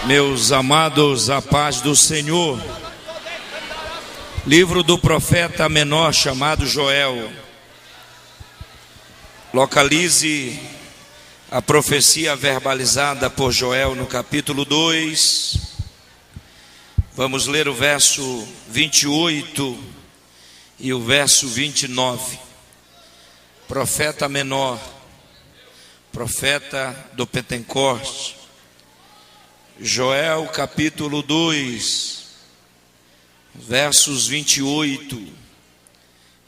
Meus amados, a paz do Senhor. Livro do profeta menor chamado Joel. Localize a profecia verbalizada por Joel no capítulo 2. Vamos ler o verso 28 e o verso 29. Profeta menor, profeta do Pentecoste. Joel capítulo 2, versos 28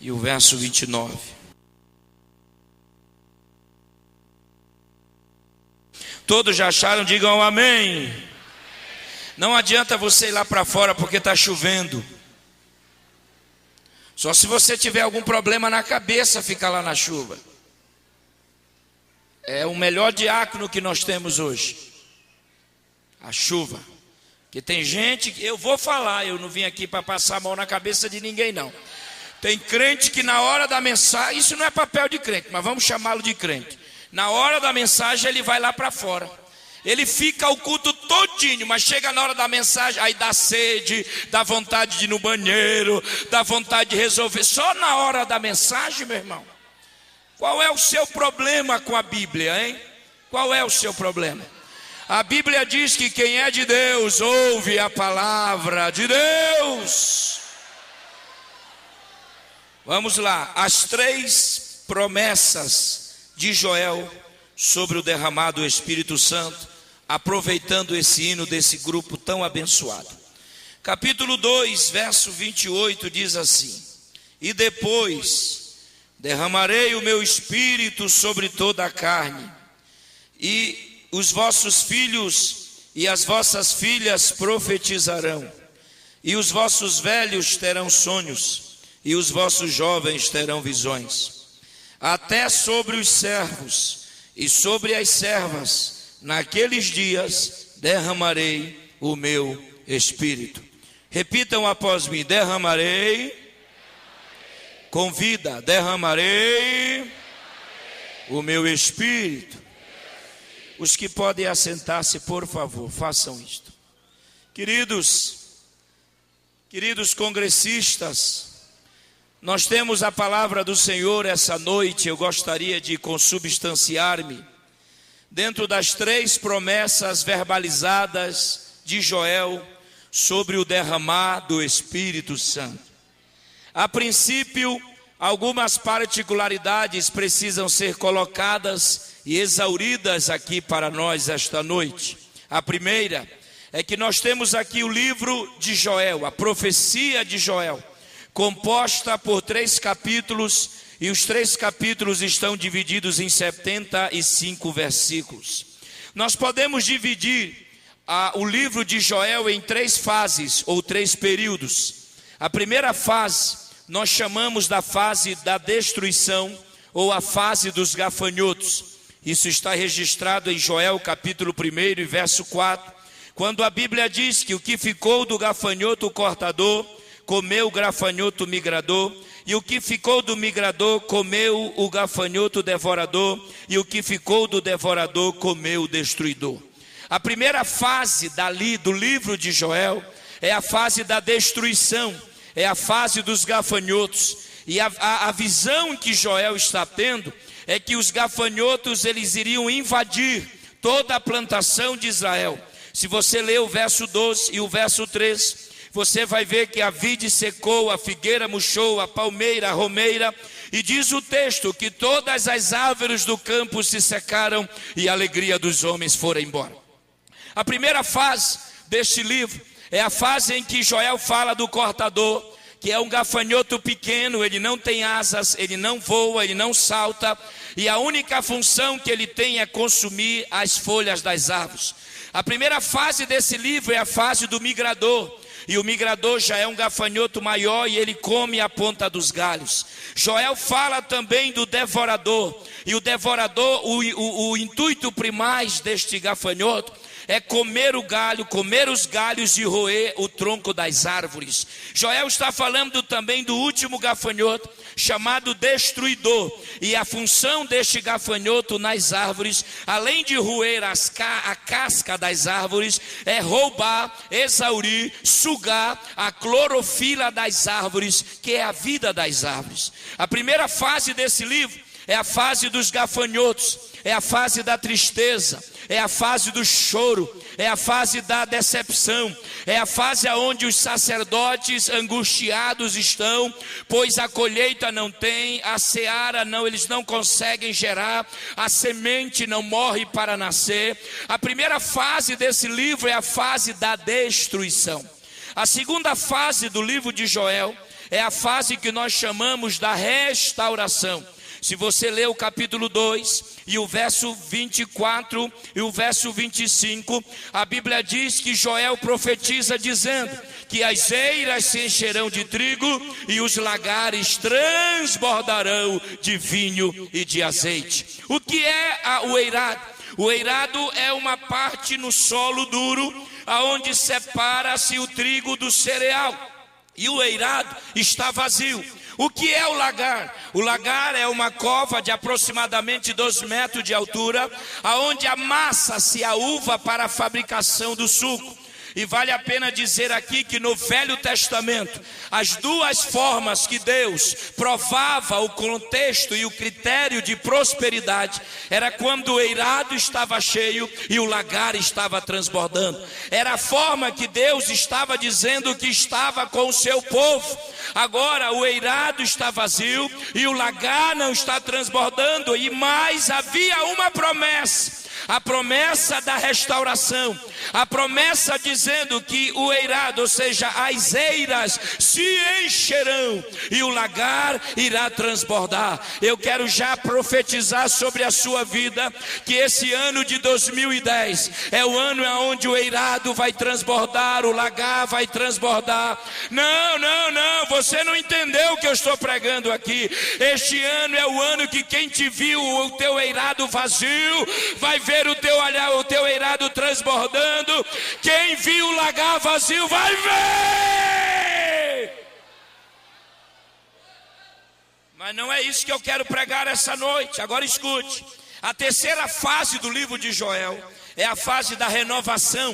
e o verso 29. Todos já acharam? Digam amém. Não adianta você ir lá para fora porque está chovendo. Só se você tiver algum problema na cabeça, ficar lá na chuva. É o melhor diácono que nós temos hoje. A chuva. Que tem gente que eu vou falar, eu não vim aqui para passar a mão na cabeça de ninguém não. Tem crente que na hora da mensagem, isso não é papel de crente, mas vamos chamá-lo de crente. Na hora da mensagem ele vai lá para fora. Ele fica o culto todinho, mas chega na hora da mensagem, aí dá sede, dá vontade de ir no banheiro, dá vontade de resolver. Só na hora da mensagem, meu irmão. Qual é o seu problema com a Bíblia, hein? Qual é o seu problema? A Bíblia diz que quem é de Deus ouve a palavra de Deus. Vamos lá, as 3 promessas de Joel sobre o derramado do Espírito Santo, aproveitando esse hino desse grupo tão abençoado. Capítulo 2, verso 28 diz assim: E depois derramarei o meu Espírito sobre toda a carne, e os vossos filhos e as vossas filhas profetizarão, e os vossos velhos terão sonhos, e os vossos jovens terão visões. Até sobre os servos e sobre as servas, naqueles dias derramarei o meu Espírito. Repitam após mim: derramarei, convida, derramarei o meu Espírito. Os que podem assentar-se, por favor, façam isto. Queridos congressistas, nós temos a palavra do Senhor essa noite. Eu gostaria de consubstanciar-me dentro das 3 promessas verbalizadas de Joel sobre o derramar do Espírito Santo. A princípio, algumas particularidades precisam ser colocadas e exauridas aqui para nós esta noite. A primeira é que nós temos aqui o livro de Joel, a profecia de Joel, composta por 3 capítulos, e os 3 capítulos estão divididos em 75 versículos. Nós podemos dividir o livro de Joel em 3 fases ou 3 períodos. A primeira fase nós chamamos da fase da destruição, ou a fase dos gafanhotos. Isso está registrado em Joel capítulo 1 e verso 4, quando a Bíblia diz que o que ficou do gafanhoto cortador comeu o gafanhoto migrador, e o que ficou do migrador comeu o gafanhoto devorador, e o que ficou do devorador comeu o destruidor. A primeira fase dali do livro de Joel é a fase da destruição, é a fase dos gafanhotos. E a visão que Joel está tendo é que os gafanhotos eles iriam invadir toda a plantação de Israel. Se você ler o verso 12 e o verso 13, você vai ver que a vide secou, a figueira murchou, a palmeira, a romeira, e diz o texto que todas as árvores do campo se secaram e a alegria dos homens foram embora. A primeira fase deste livro é a fase em que Joel fala do cortador, que é um gafanhoto pequeno, ele não tem asas, ele não voa, ele não salta, e a única função que ele tem é consumir as folhas das árvores. A primeira fase desse livro é a fase do migrador, e o migrador já é um gafanhoto maior e ele come a ponta dos galhos. Joel fala também do devorador, e o devorador, o intuito primaz deste gafanhoto é comer o galho, comer os galhos e roer o tronco das árvores. Joel está falando também do último gafanhoto, chamado destruidor. E a função deste gafanhoto nas árvores, além de roer a casca das árvores, é roubar, exaurir, sugar a clorofila das árvores, que é a vida das árvores. A primeira fase desse livro é a fase dos gafanhotos, é a fase da tristeza, é a fase do choro, é a fase da decepção, é a fase onde os sacerdotes angustiados estão, pois a colheita não tem, a seara não, eles não conseguem gerar, a semente não morre para nascer. A primeira fase desse livro é a fase da destruição. A segunda fase do livro de Joel é a fase que nós chamamos da restauração. Se você ler o capítulo 2 e o verso 24 e o verso 25, a Bíblia diz que Joel profetiza dizendo que as eiras se encherão de trigo e os lagares transbordarão de vinho e de azeite. O que é o eirado? O eirado é uma parte no solo duro, aonde separa-se o trigo do cereal, e o eirado está vazio. O que é o lagar? O lagar é uma cova de aproximadamente 2 metros de altura, aonde amassa-se a uva para a fabricação do suco. E vale a pena dizer aqui que no Velho Testamento, as duas formas que Deus provava o contexto e o critério de prosperidade, era quando o eirado estava cheio e o lagar estava transbordando. Era a forma que Deus estava dizendo que estava com o seu povo. Agora o eirado está vazio e o lagar não está transbordando, e mais havia uma promessa. A promessa da restauração, a promessa dizendo que o eirado, ou seja, as eiras se encherão e o lagar irá transbordar. Eu quero já profetizar sobre a sua vida que esse ano de 2010 é o ano onde o eirado vai transbordar, o lagar vai transbordar. Não, você não entendeu o que eu estou pregando aqui. Este ano é o ano que quem te viu o teu eirado vazio vai ver o teu eirado transbordando. Quem viu o lagar vazio vai ver. Mas não é isso que eu quero pregar essa noite. Agora escute. A terceira fase do livro de Joel é a fase da renovação.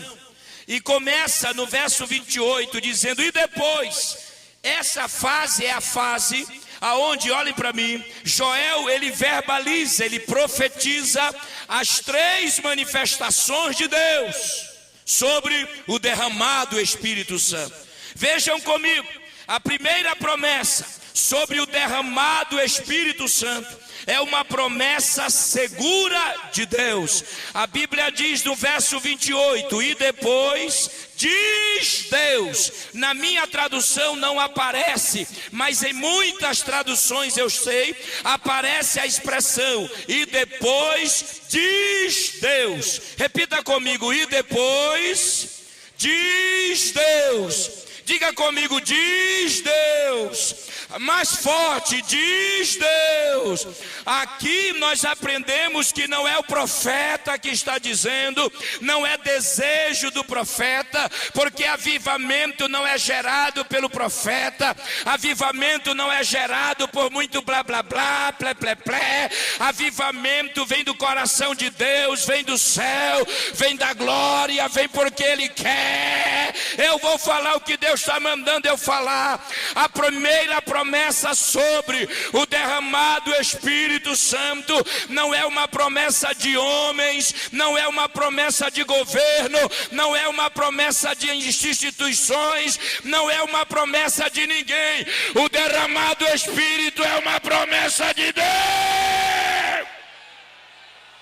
E começa no verso 28 dizendo: e depois, essa fase é a fase aonde, olhem para mim, Joel ele verbaliza, ele profetiza as 3 manifestações de Deus sobre o derramado Espírito Santo. Vejam comigo, a primeira promessa sobre o derramado Espírito Santo é uma promessa segura de Deus. A Bíblia diz no verso 28, e depois diz Deus. Na minha tradução não aparece, mas em muitas traduções eu sei, aparece a expressão, e depois diz Deus. Repita comigo, e depois diz Deus. Diga comigo, diz Deus. Mais forte, diz Deus. Aqui nós aprendemos que não é o profeta que está dizendo, não é desejo do profeta, porque avivamento não é gerado pelo profeta, avivamento não é gerado por muito blá blá blá, plé plé plé. Avivamento vem do coração de Deus, vem do céu, vem da glória, vem porque Ele quer. Eu vou falar o que Deus está mandando eu falar. A primeira promessa sobre o derramado Espírito Santo não é uma promessa de homens, não é uma promessa de governo, não é uma promessa de instituições, não é uma promessa de ninguém. O derramado Espírito é uma promessa de Deus.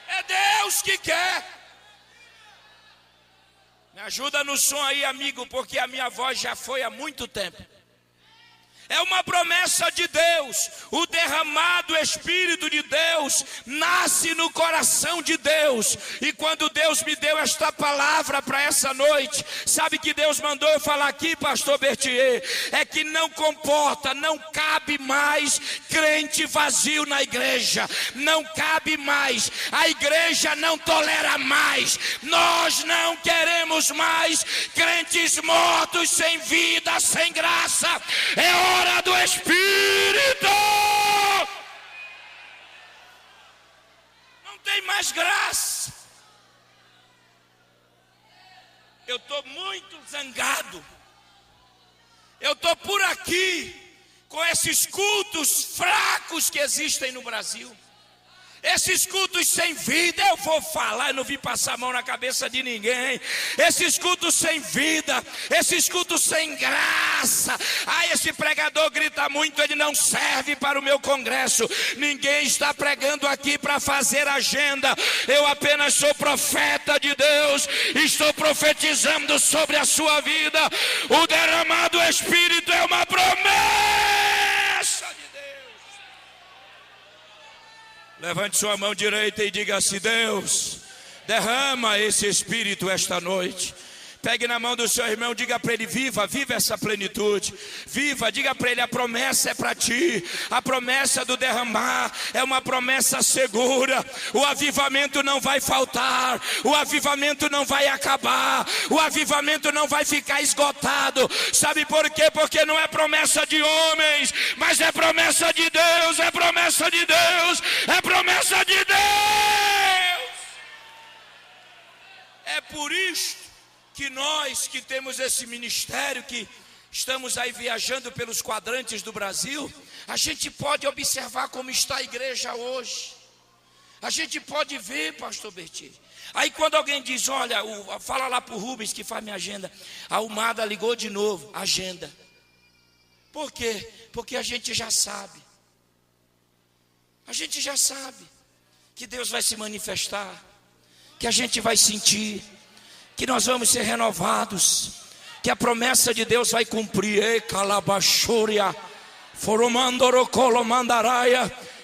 É Deus que quer. Me ajuda no som aí, amigo, porque a minha voz já foi há muito tempo. É uma promessa de Deus. O derramado Espírito de Deus nasce no coração de Deus. E quando Deus me deu esta palavra para essa noite, sabe que Deus mandou eu falar aqui, pastor Bertier? É que não comporta, não cabe mais crente vazio na igreja. Não cabe mais. A igreja não tolera mais. Nós não queremos mais crentes mortos, sem vida, sem graça. É hora do Espírito. Não tem mais graça. Eu estou muito zangado. Eu estou por aqui com esses cultos fracos que existem no Brasil. Esses cultos sem vida, eu vou falar, eu não vim passar a mão na cabeça de ninguém. Esses cultos sem vida, esses cultos sem graça. Esse pregador grita muito, ele não serve para o meu congresso. Ninguém está pregando aqui para fazer agenda. Eu apenas sou profeta de Deus. Estou profetizando sobre a sua vida. O derramado Espírito é uma promessa de Deus. Levante sua mão direita e diga assim: Deus, derrama esse Espírito esta noite. Pegue na mão do seu irmão, diga para ele: viva essa plenitude. Viva, diga para ele: a promessa é para ti. A promessa do derramar é uma promessa segura. O avivamento não vai faltar. O avivamento não vai acabar. O avivamento não vai ficar esgotado. Sabe por quê? Porque não é promessa de homens, mas é promessa de Deus. É promessa de Deus. É promessa de Deus. É por isso que nós que temos esse ministério, que estamos aí viajando pelos quadrantes do Brasil, a gente pode observar como está a igreja hoje. A gente pode ver, pastor Bertier. Aí quando alguém diz: olha, fala lá para o Rubens que faz minha agenda. A Almada ligou de novo, agenda. Por quê? Porque a gente já sabe. A gente já sabe que Deus vai se manifestar, que a gente vai sentir, que nós vamos ser renovados, que a promessa de Deus vai cumprir.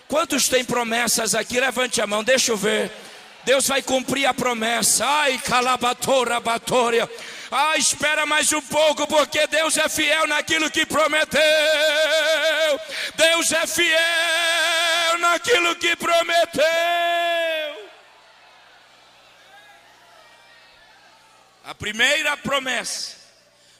Quantos têm promessas aqui? Levante a mão, deixa eu ver. Deus vai cumprir a promessa. Espera mais um pouco, porque Deus é fiel naquilo que prometeu. Deus é fiel naquilo que prometeu. A primeira promessa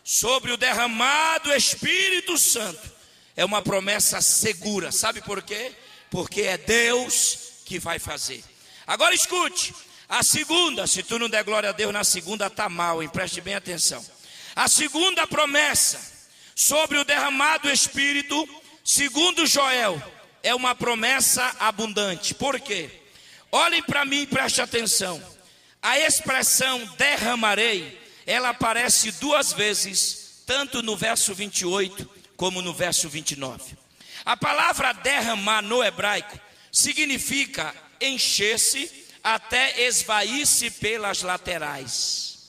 sobre o derramado Espírito Santo é uma promessa segura. Sabe por quê? Porque é Deus que vai fazer. Agora escute, a segunda, se tu não der glória a Deus na segunda, está mal, hein? Preste bem atenção. A segunda promessa sobre o derramado Espírito, segundo Joel, é uma promessa abundante. Por quê? Olhem para mim e preste atenção. A expressão derramarei, ela aparece duas vezes, tanto no verso 28 como no verso 29. A palavra derramar no hebraico significa encher-se até esvair-se pelas laterais.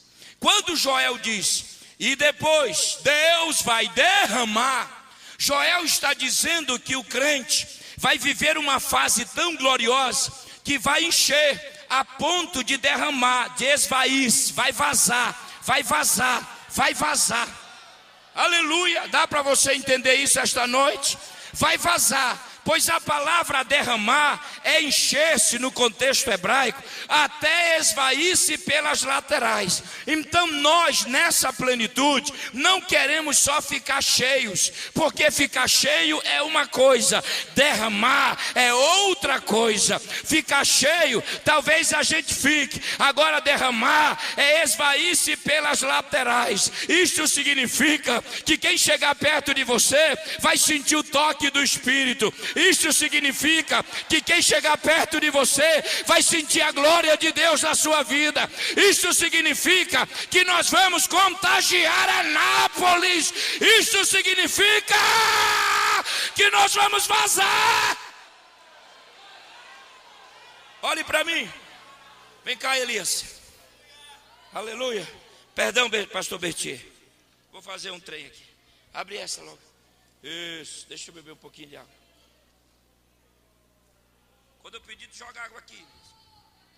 Quando Joel diz: e depois Deus vai derramar, Joel está dizendo que o crente vai viver uma fase tão gloriosa que vai encher a ponto de derramar, de esvair-se, vai vazar, vai vazar, vai vazar. Aleluia, dá para você entender isso esta noite? Vai vazar. Pois a palavra derramar é encher-se no contexto hebraico até esvair-se pelas laterais. Então nós nessa plenitude não queremos só ficar cheios, porque ficar cheio é uma coisa, derramar é outra coisa. Ficar cheio, talvez a gente fique, agora derramar é esvair-se pelas laterais. Isto significa que quem chegar perto de você vai sentir o toque do Espírito. Isso significa que quem chegar perto de você vai sentir a glória de Deus na sua vida. Isso significa que nós vamos contagiar Anápolis. Isso significa que nós vamos vazar. Olhe para mim. Vem cá, Elias. Aleluia. Perdão, pastor Bertier. Vou fazer um trem aqui. Abre essa logo. Isso, deixa eu beber um pouquinho de água. Quando eu pedir, joga água aqui, Elias.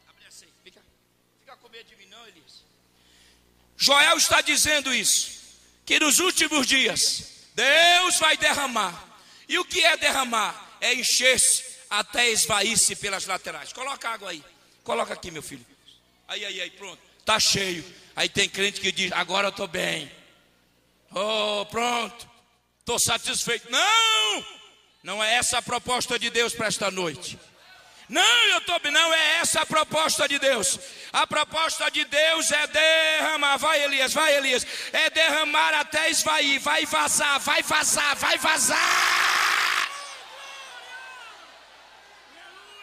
Abre essa aí, fica com medo de mim não, Elias. Joel está dizendo isso, que nos últimos dias Deus vai derramar. E o que é derramar? É encher-se até esvair-se pelas laterais. Coloca água aí, coloca aqui, meu filho. Aí, pronto, está cheio. Aí tem crente que diz, agora eu estou bem. Oh, pronto, estou satisfeito. Não é essa a proposta de Deus para esta noite. Não é essa a proposta de Deus. A proposta de Deus é derramar. Vai Elias, é derramar até esvair. Vai vazar.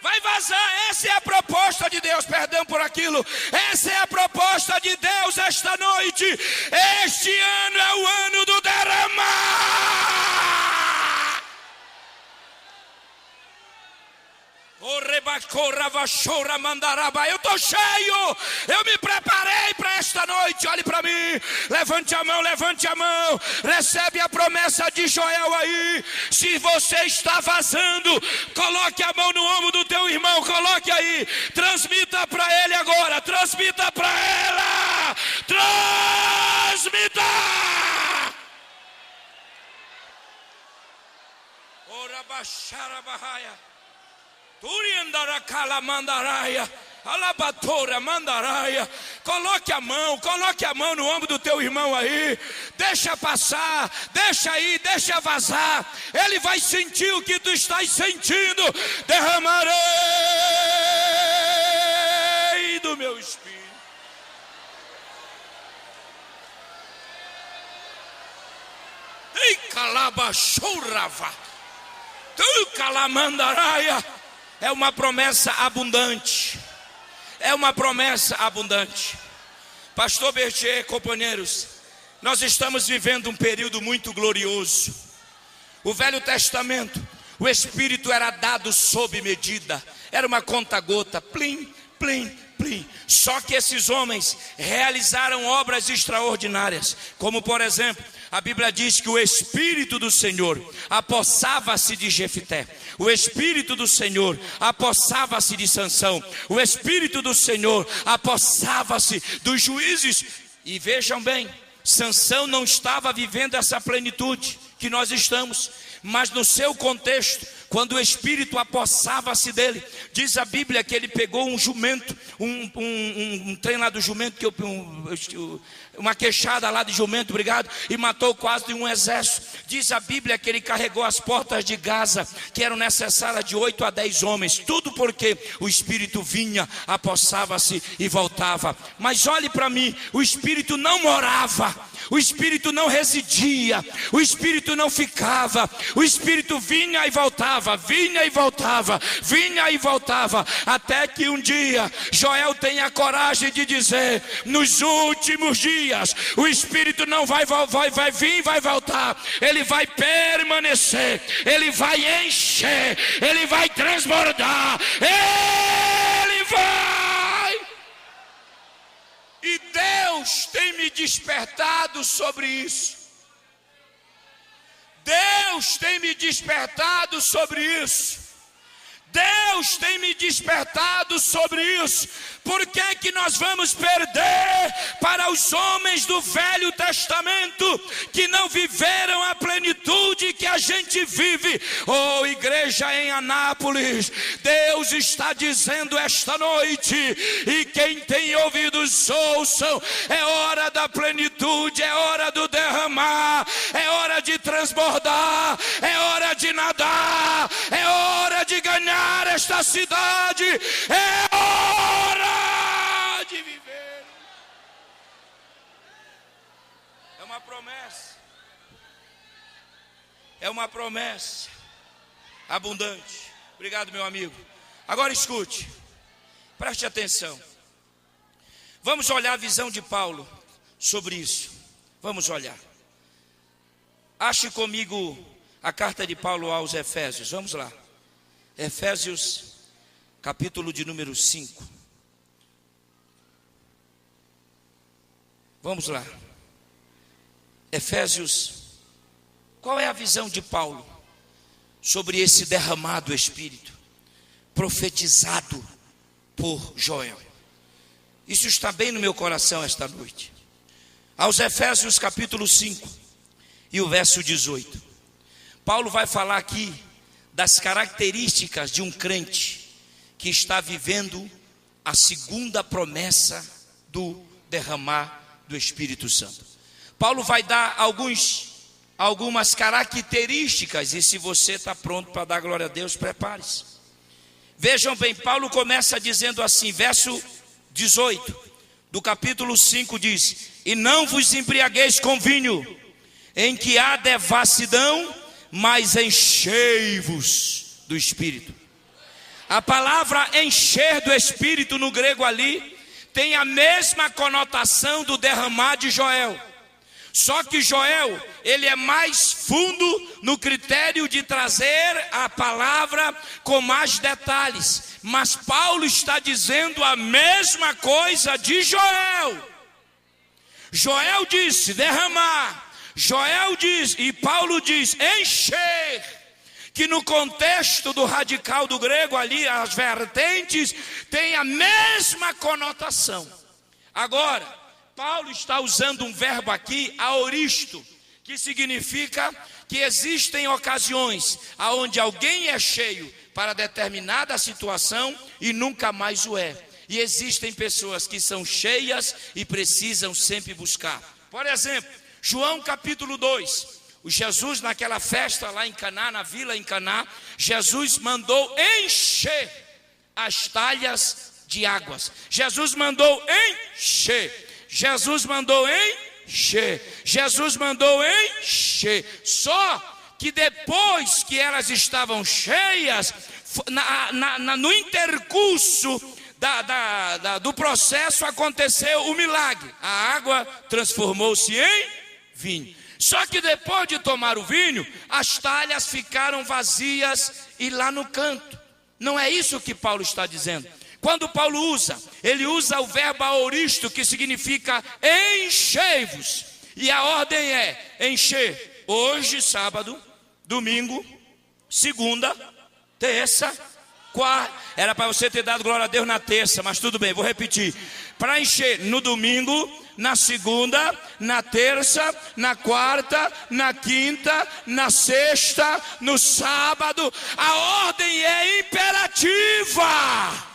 Vai vazar, essa é a proposta de Deus, perdão por aquilo. Essa é a proposta de Deus esta noite. Este ano é o ano do derramar. Eu estou cheio, eu me preparei para esta noite. Olhe para mim, levante a mão, recebe a promessa de Joel aí. Se você está vazando, coloque a mão no ombro do teu irmão, coloque aí, transmita para ele agora, transmita para ela, transmita. Ora baixara barraia. Coloque a mão no ombro do teu irmão aí. Deixa passar, deixa ir, deixa vazar. Ele vai sentir o que tu estás sentindo. Derramarei do meu espírito. Ei, calabachorava. Tu calamandaraia. É uma promessa abundante. Pastor Bertier, companheiros, nós estamos vivendo um período muito glorioso. O Velho Testamento, o Espírito era dado sob medida. Era uma conta-gota, plim, plim, plim. Só que esses homens realizaram obras extraordinárias. Como por exemplo, a Bíblia diz que o Espírito do Senhor apossava-se de Jefité. O Espírito do Senhor apossava-se de Sansão. O Espírito do Senhor apossava-se dos juízes. E vejam bem, Sansão não estava vivendo essa plenitude que nós estamos, mas no seu contexto, quando o Espírito apossava-se dele, diz a Bíblia que ele pegou um jumento, um trem lá do jumento, uma queixada lá de jumento, obrigado, e matou quase um exército. Diz a Bíblia que ele carregou as portas de Gaza, que eram necessárias de 8 a 10 homens, tudo porque o Espírito vinha, apossava-se e voltava. Mas olhe para mim, o Espírito não morava, o Espírito não residia, o Espírito não ficava, o Espírito vinha e voltava, até que um dia Joel tem a coragem de dizer: nos últimos dias o Espírito não vai vir, vai voltar, ele vai permanecer, ele vai encher, ele vai transbordar, ele vai. E Deus tem me despertado sobre isso. Deus tem me despertado sobre isso. Deus tem me despertado sobre isso. Por que que nós vamos perder para os homens do Velho Testamento que não viveram a plenitude que a gente vive? Oh, igreja em Anápolis, Deus está dizendo esta noite, e quem tem ouvidos ouçam, é hora da plenitude, é hora do derramar, é hora de transbordar, é hora de nadar, é hora de ganhar esta cidade, é hora de viver. É uma promessa abundante. Obrigado, meu amigo. Agora escute, preste atenção. Vamos olhar a visão de Paulo sobre isso. Vamos olhar. Ache comigo a carta de Paulo aos Efésios. Vamos lá. Efésios, capítulo de número 5. Vamos lá. Efésios, Qual é a visão de Paulo sobre esse derramado Espírito, profetizado por Joel? Isso está bem no meu coração esta noite. Aos Efésios capítulo 5 e o verso 18, Paulo vai falar aqui das características de um crente que está vivendo a segunda promessa do derramar do Espírito Santo. Paulo vai dar algumas características, e se você está pronto para dar glória a Deus, prepare-se. Vejam bem, Paulo começa dizendo assim, verso 18 do capítulo 5 diz: e não vos embriagueis com vinho, em que há devassidão, mas enchei-vos do Espírito. A palavra encher do Espírito no grego ali tem a mesma conotação do derramar de Joel. Só que Joel, ele é mais fundo no critério de trazer a palavra com mais detalhes. Mas Paulo está dizendo a mesma coisa de Joel. Joel disse derramar, Joel diz, e Paulo diz encher, que no contexto do radical do grego ali, as vertentes têm a mesma conotação. Agora, Paulo está usando um verbo aqui, aoristo, que significa que existem ocasiões onde alguém é cheio para determinada situação e nunca mais o é. E existem pessoas que são cheias e precisam sempre buscar. Por exemplo, João capítulo 2. O Jesus naquela festa lá em Caná, na vila em Caná, Jesus mandou encher as talhas de águas. Jesus mandou encher. Jesus mandou encher. Jesus mandou encher. Só que depois que elas estavam cheias, no intercurso do processo aconteceu o milagre. A água transformou-se em vinho. Só que depois de tomar o vinho, as talhas ficaram vazias e lá no canto. Não é isso que Paulo está dizendo. Quando Paulo usa, ele usa o verbo aoristo, que significa enchei-vos. E a ordem é encher hoje, sábado, domingo, segunda, terça, quarta. Era para você ter dado glória a Deus na terça, mas tudo bem, vou repetir. Para encher no domingo, na segunda, na terça, na quarta, na quinta, na sexta, no sábado. A ordem é imperativa.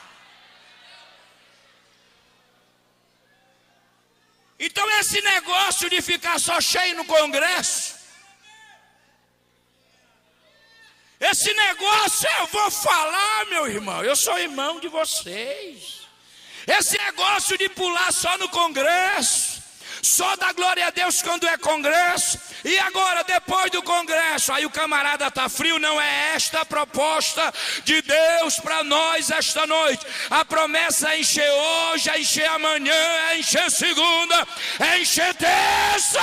Então esse negócio de ficar só cheio no congresso, esse negócio eu vou falar, meu irmão, eu sou irmão de vocês. Esse negócio de pular só no congresso, só dar glória a Deus quando é congresso, e agora depois do congresso, aí o camarada está frio. Não é esta a proposta de Deus para nós esta noite. A promessa é encher hoje, é encher amanhã, é encher segunda, é encher terça.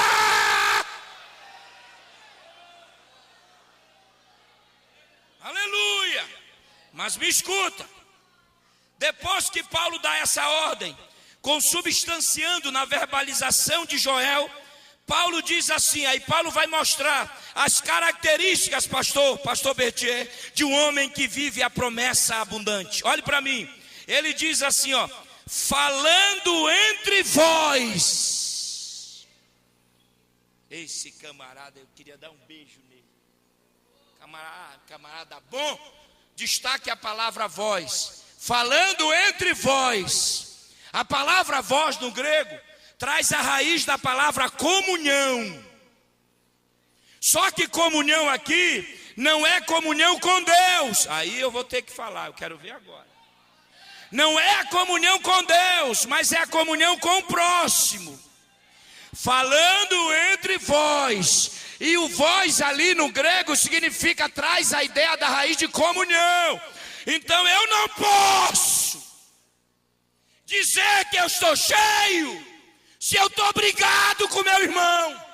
Aleluia. Mas me escuta, depois que Paulo dá essa ordem, consubstanciando na verbalização de Joel, Paulo diz assim, aí Paulo vai mostrar as características, pastor Bertier, de um homem que vive a promessa abundante. Olhe para mim, ele diz assim, ó, falando entre vós. Esse camarada, eu queria dar um beijo nele. Camarada bom. Destaque a palavra voz. Falando entre vós. A palavra voz no grego traz a raiz da palavra comunhão. Só que comunhão aqui não é comunhão com Deus. Aí eu vou ter que falar, eu quero ver agora. Não é a comunhão com Deus, mas é a comunhão com o próximo. Falando entre vós. E o vós ali no grego significa, traz a ideia da raiz de comunhão. Então eu não posso dizer que eu estou cheio se eu estou brigado com meu irmão.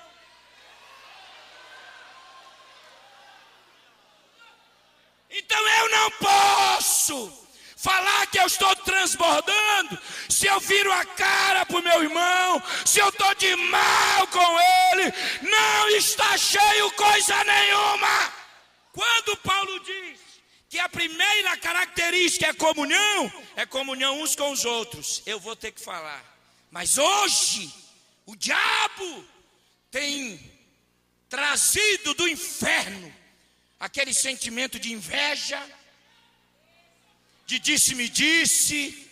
Então eu não posso falar que eu estou transbordando se eu viro a cara para o meu irmão, se eu estou de mal com ele, dele não está cheio coisa nenhuma. Quando Paulo diz que a primeira característica é comunhão uns com os outros, eu vou ter que falar. Mas hoje, o diabo tem trazido do inferno aquele sentimento de inveja, de disse-me-disse,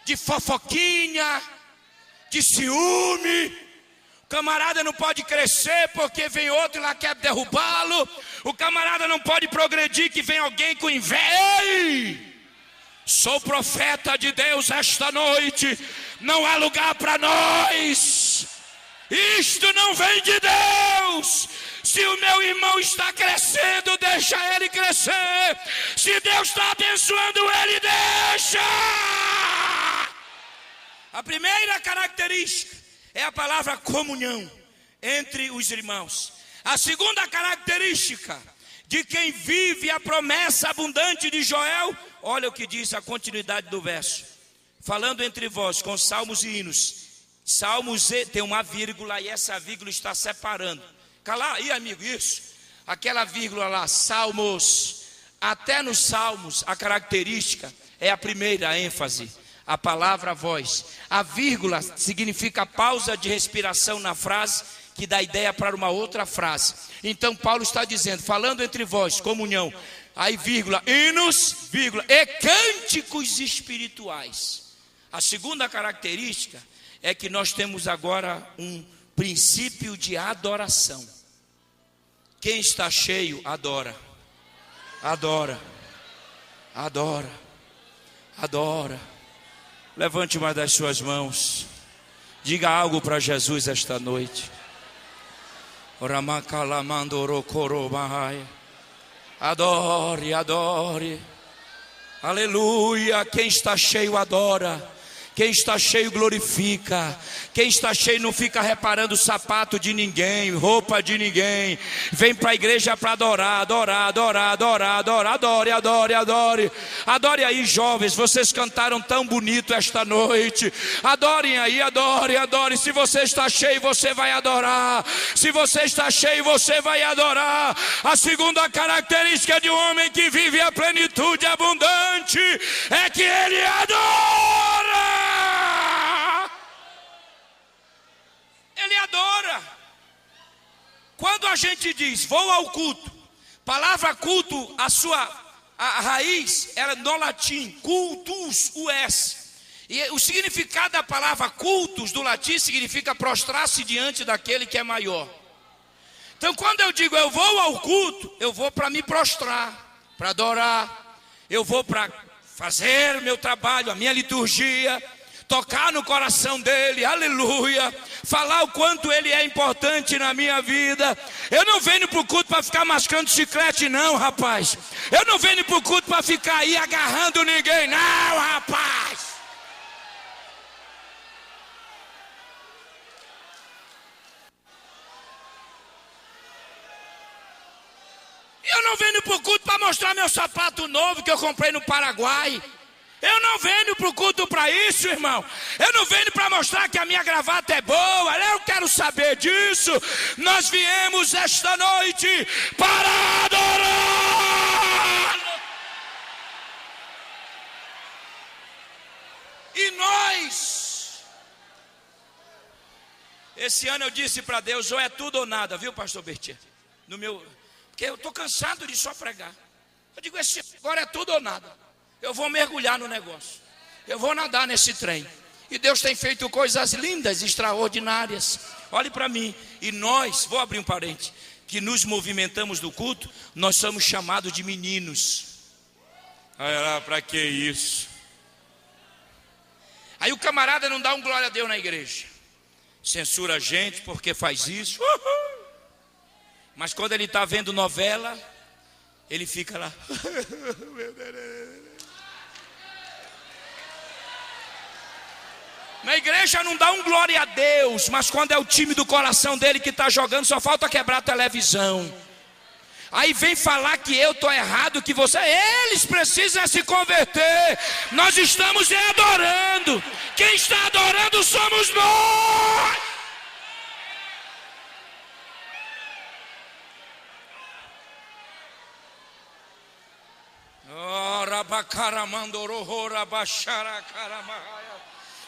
de fofoquinha, de ciúme. O camarada não pode crescer porque vem outro e lá quer derrubá-lo. O camarada não pode progredir que vem alguém com inveja. Ei! Sou profeta de Deus esta noite. Não há lugar para nós. Isto não vem de Deus. Se o meu irmão está crescendo, deixa ele crescer. Se Deus está abençoando ele, deixa. A primeira característica é a palavra comunhão entre os irmãos. A segunda característica de quem vive a promessa abundante de Joel, olha o que diz a continuidade do verso. Falando entre vós com salmos e hinos. Salmos tem uma vírgula e essa vírgula está separando. Cala aí, amigo, isso. Aquela vírgula lá, salmos. Até nos salmos a característica é a primeira ênfase. A palavra voz. A vírgula significa pausa de respiração na frase, que dá ideia para uma outra frase. Então Paulo está dizendo, falando entre vós, comunhão, aí vírgula, hinos, vírgula, e cânticos espirituais. A segunda característica é que nós temos agora um princípio de adoração. Quem está cheio, adora. Adora. Adora. Adora. Levante uma das suas mãos. Diga algo para Jesus esta noite. Adore, adore. Aleluia. Quem está cheio adora. Quem está cheio glorifica. Quem está cheio não fica reparando o sapato de ninguém, roupa de ninguém. Vem para a igreja para adorar, adorar, adorar, adorar, adorar. Adore, adore, adore. Adore aí, jovens, vocês cantaram tão bonito esta noite. Adorem aí, adore, adore. Se você está cheio, você vai adorar. Se você está cheio, você vai adorar. A segunda característica de um homem que vive a plenitude abundante é que ele adora. Ele adora. Quando a gente diz vou ao culto, palavra culto, a raiz era no latim, cultus, us. E o significado da palavra cultus do latim significa prostrar-se diante daquele que é maior. Então quando eu digo eu vou ao culto, eu vou para me prostrar, para adorar. Eu vou para fazer o meu trabalho, a minha liturgia, tocar no coração dele, aleluia, falar o quanto ele é importante na minha vida. Eu não venho para o culto para ficar mascando chiclete não, rapaz. Eu não venho para o culto para ficar aí agarrando ninguém não, rapaz. Eu não venho para o culto para mostrar meu sapato novo que eu comprei no Paraguai. Eu não venho para o culto para isso, irmão. Eu não venho para mostrar que a minha gravata é boa. Eu quero saber disso. Nós viemos esta noite para adorar. E nós, esse ano eu disse para Deus, ou é tudo ou nada, viu, pastor Bertinho? Porque eu estou cansado de só pregar. Eu digo, agora é tudo ou nada. Eu vou mergulhar no negócio. Eu vou nadar nesse trem. E Deus tem feito coisas lindas, extraordinárias. Olhe para mim. E nós, vou abrir um parênteses, que nos movimentamos do culto, nós somos chamados de meninos. Olha lá, para que isso? Aí o camarada não dá um glória a Deus na igreja. Censura a gente porque faz isso. Mas quando ele está vendo novela, ele fica lá. Na igreja não dá um glória a Deus, mas quando é o time do coração dele que está jogando, só falta quebrar a televisão. Aí vem falar que eu estou errado, que você... Eles precisam se converter. Nós estamos adorando. Quem está adorando somos nós.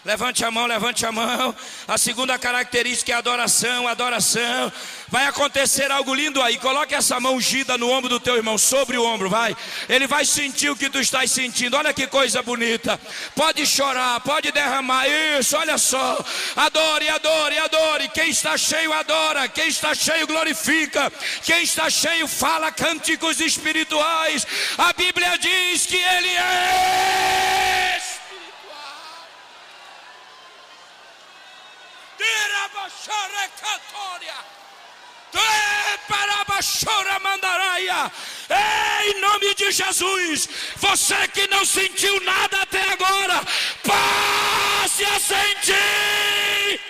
Levante a mão, levante a mão. A segunda característica é adoração, adoração. Vai acontecer algo lindo aí. Coloque essa mão ungida no ombro do teu irmão, sobre o ombro, vai. Ele vai sentir o que tu estás sentindo. Olha que coisa bonita. Pode chorar, pode derramar. Isso, olha só. Adore, adore, adore. Quem está cheio adora, quem está cheio glorifica, quem está cheio fala cânticos espirituais. A Bíblia diz que ele é espiritual. Em nome de Jesus, você que não sentiu nada até agora, passe a sentir.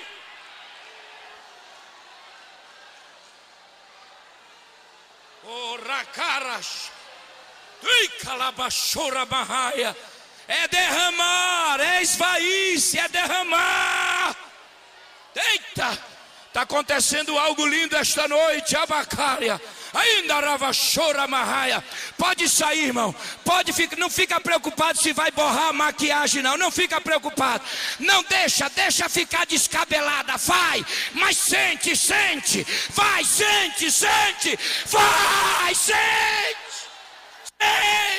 É derramar, é esvair-se, é derramar. Eita! Está acontecendo algo lindo esta noite, Abacária. Ainda Ravachora Marraia. Pode sair, irmão. Pode ficar, não fica preocupado se vai borrar a maquiagem, não. Não fica preocupado. Não deixa ficar descabelada. Vai, mas sente, sente. Vai, sente, sente. Vai, sente. Sente.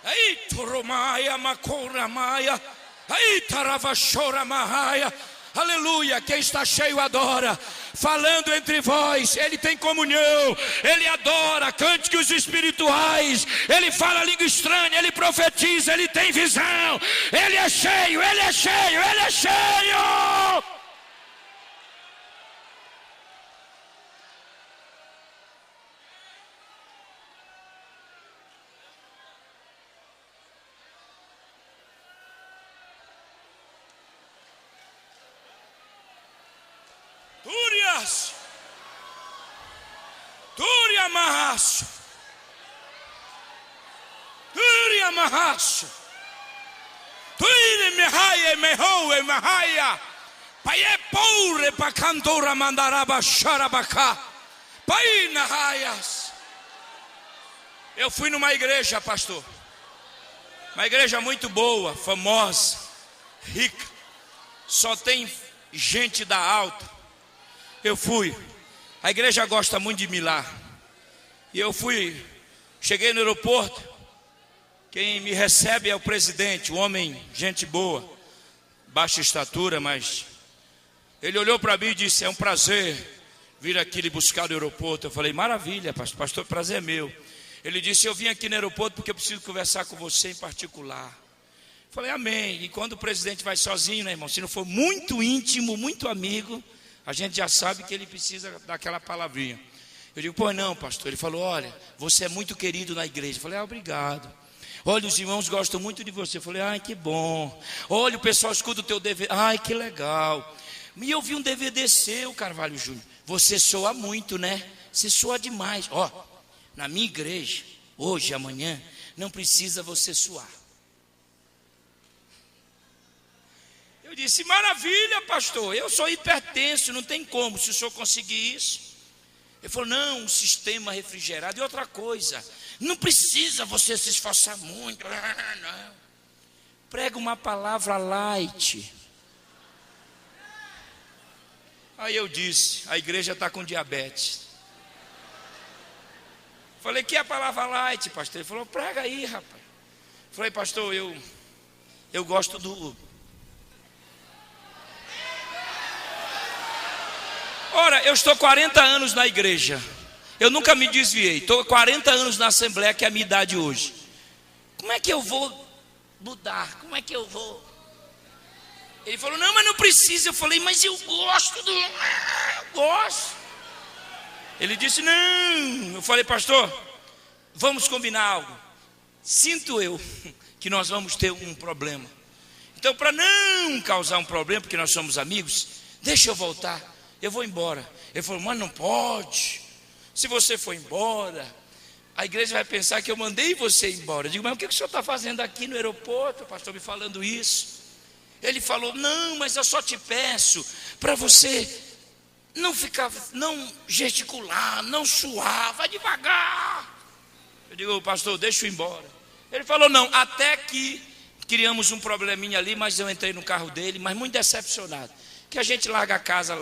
Aí Toromaia, Macoramaia, aí Taravachora Marraia. Aleluia, quem está cheio adora. Falando entre vós, ele tem comunhão, ele adora, cânticos espirituais, ele fala língua estranha, ele profetiza, ele tem visão, ele é cheio, ele é cheio, ele é cheio. Túria Marraço. Túria Marraço. Túria Merraia, Merroe, Merraia. Paie Poure, Pacantora Mandaraba, Xarabacá. Pai Narraias. Eu fui numa igreja, pastor. Uma igreja muito boa, famosa, rica. Só tem gente da alta. Eu fui, a igreja gosta muito de mim lá. E eu fui, cheguei no aeroporto. Quem me recebe é o presidente, um homem, gente boa, baixa estatura, mas ele olhou para mim e disse: é um prazer vir aqui lhe buscar no aeroporto. Eu falei: maravilha, pastor, prazer é meu. Ele disse: eu vim aqui no aeroporto porque eu preciso conversar com você em particular. Eu falei: amém. E quando o presidente vai sozinho, né, irmão, se não for muito íntimo, muito amigo, a gente já sabe que ele precisa daquela palavrinha. Eu digo: pois não, pastor. Ele falou: olha, você é muito querido na igreja. Eu falei: obrigado. Olha, os irmãos gostam muito de você. Eu falei: ai, que bom. Olha, o pessoal escuta o teu DVD. Ai, que legal. E eu vi um DVD seu, Carvalho Júnior. Você soa muito, né? Você soa demais. Ó, na minha igreja, hoje e amanhã, não precisa você suar. Eu disse: maravilha, pastor, eu sou hipertenso, não tem como, se o senhor conseguir isso. Ele falou: não, um sistema refrigerado. E outra coisa, não precisa você se esforçar muito. Não. Prega uma palavra light. Aí eu disse: a igreja está com diabetes. Falei: que é a palavra light, pastor? Ele falou: prega aí, rapaz. Falei: pastor, eu gosto do... Ora, eu estou 40 anos na igreja. Eu nunca me desviei. Estou 40 anos na Assembleia, que é a minha idade hoje. Como é que eu vou mudar? Como é que eu vou? Ele falou: não, mas não precisa. Eu falei: mas eu gosto do... Eu gosto. Ele disse: não. Eu falei: pastor, vamos combinar algo. Sinto eu que nós vamos ter um problema. Então, para não causar um problema, porque nós somos amigos, deixa eu voltar. Eu vou embora. Ele falou: mas não pode. Se você for embora, a igreja vai pensar que eu mandei você embora. Eu digo: mas o que o senhor está fazendo aqui no aeroporto, pastor, me falando isso? Ele falou: não, mas eu só te peço para você não gesticular, não suar, vai devagar. Eu digo: pastor, deixa eu ir embora. Ele falou: não, até que criamos um probleminha ali, mas eu entrei no carro dele, mas muito decepcionado, que a gente larga a casa,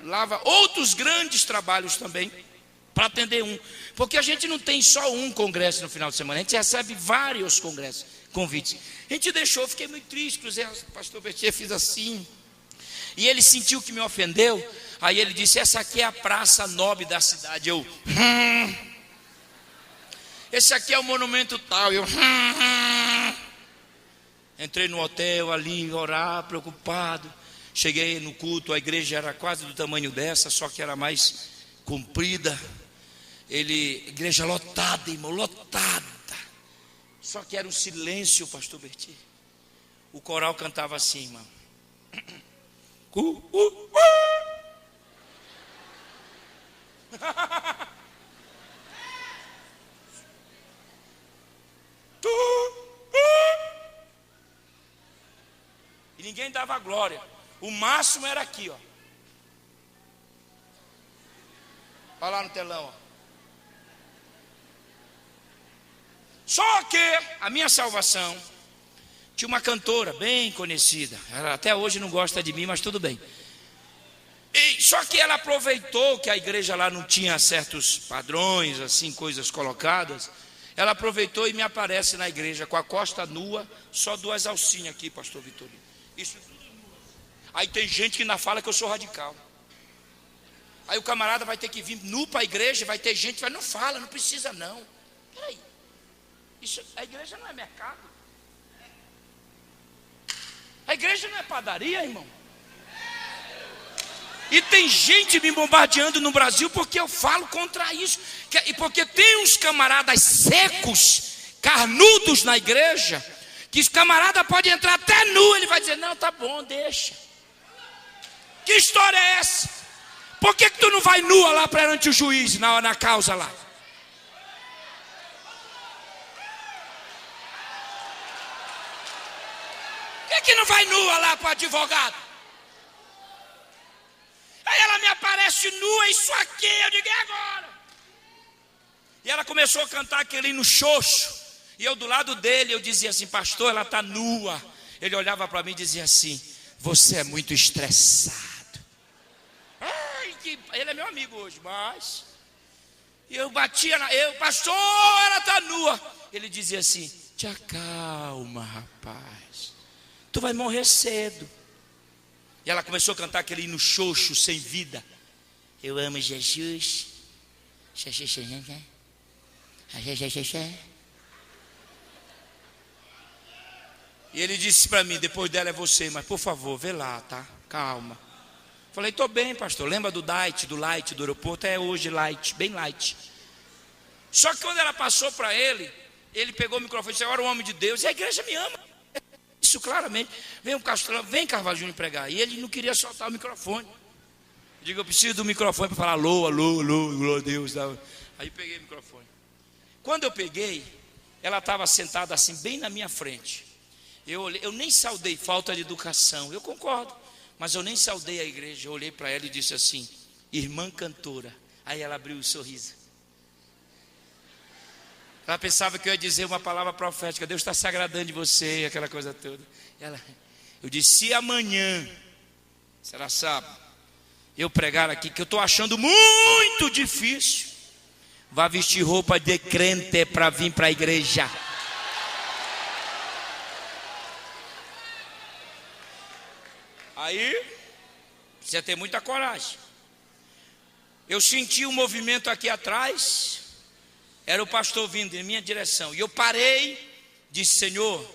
lava outros grandes trabalhos também, para atender um, porque a gente não tem só um congresso no final de semana, a gente recebe vários congressos, convites. A gente deixou, fiquei muito triste, cruzei, o pastor Bertier, fiz assim, e ele sentiu que me ofendeu. Aí ele disse: essa aqui é a praça nobre da cidade. Eu, esse aqui é o monumento tal. Eu, entrei no hotel ali, orar, preocupado. Cheguei no culto, a igreja era quase do tamanho dessa, só que era mais comprida. Igreja lotada, irmão, lotada. Só que era um silêncio, pastor Berti. O coral cantava assim, irmão. E ninguém dava glória. O máximo era aqui, ó. Olha lá no telão, ó. Só que a minha salvação, tinha uma cantora bem conhecida, ela até hoje não gosta de mim, mas tudo bem. Só que ela aproveitou que a igreja lá não tinha certos padrões, assim, coisas colocadas. Ela aproveitou e me aparece na igreja com a costa nua, só 2 alcinhas aqui, pastor Vitorino. Isso tudo nu. Aí tem gente que ainda fala que eu sou radical. Aí o camarada vai ter que vir nu para a igreja, vai ter gente que vai: não fala, não precisa não. Peraí, a igreja não é mercado. A igreja não é padaria, irmão. E tem gente me bombardeando no Brasil porque eu falo contra isso. E porque tem uns camaradas secos, carnudos na igreja, que esse camarada pode entrar até nu, ele vai dizer: não, tá bom, deixa. Que história é essa? Por que tu não vai nua lá perante o juiz, na causa lá? Por que não vai nua lá para o advogado? Aí ela me aparece nua, isso aqui, eu digo: é agora. E ela começou a cantar aquele hino xoxo. E eu do lado dele, eu dizia assim: pastor, ela está nua. Ele olhava para mim e dizia assim: você é muito estressado. Ele é meu amigo hoje, mas... E eu batia pastor, ela está nua. Ele dizia assim: te acalma, rapaz, tu vai morrer cedo. E ela começou a cantar aquele hino xoxo, sem vida. Eu amo Jesus. E ele disse para mim: depois dela é você, mas por favor, vê lá, tá? Calma. Falei: tô bem, pastor. Lembra do light do aeroporto? É hoje light, bem light. Só que quando ela passou para ele pegou o microfone e disse: agora o homem de Deus, e a igreja me ama. Isso claramente. Vem Carvalho Júnior pregar. E ele não queria soltar o microfone. Eu digo: eu preciso do microfone para falar alô, glória a Deus. Aí peguei o microfone. Quando eu peguei, ela estava sentada assim, bem na minha frente. Eu nem saudei, falta de educação, eu concordo, mas eu nem saudei a igreja. Eu olhei para ela e disse assim: irmã cantora. Aí ela abriu o sorriso. Ela pensava que eu ia dizer uma palavra profética: Deus está se agradando de você, aquela coisa toda. Eu disse: se amanhã, será sábado, eu pregar aqui, que eu estou achando muito difícil, vá vestir roupa de crente para vir para a igreja. Aí, precisa ter muita coragem. Eu senti um movimento aqui atrás, era o pastor vindo em minha direção, e eu parei, disse: Senhor,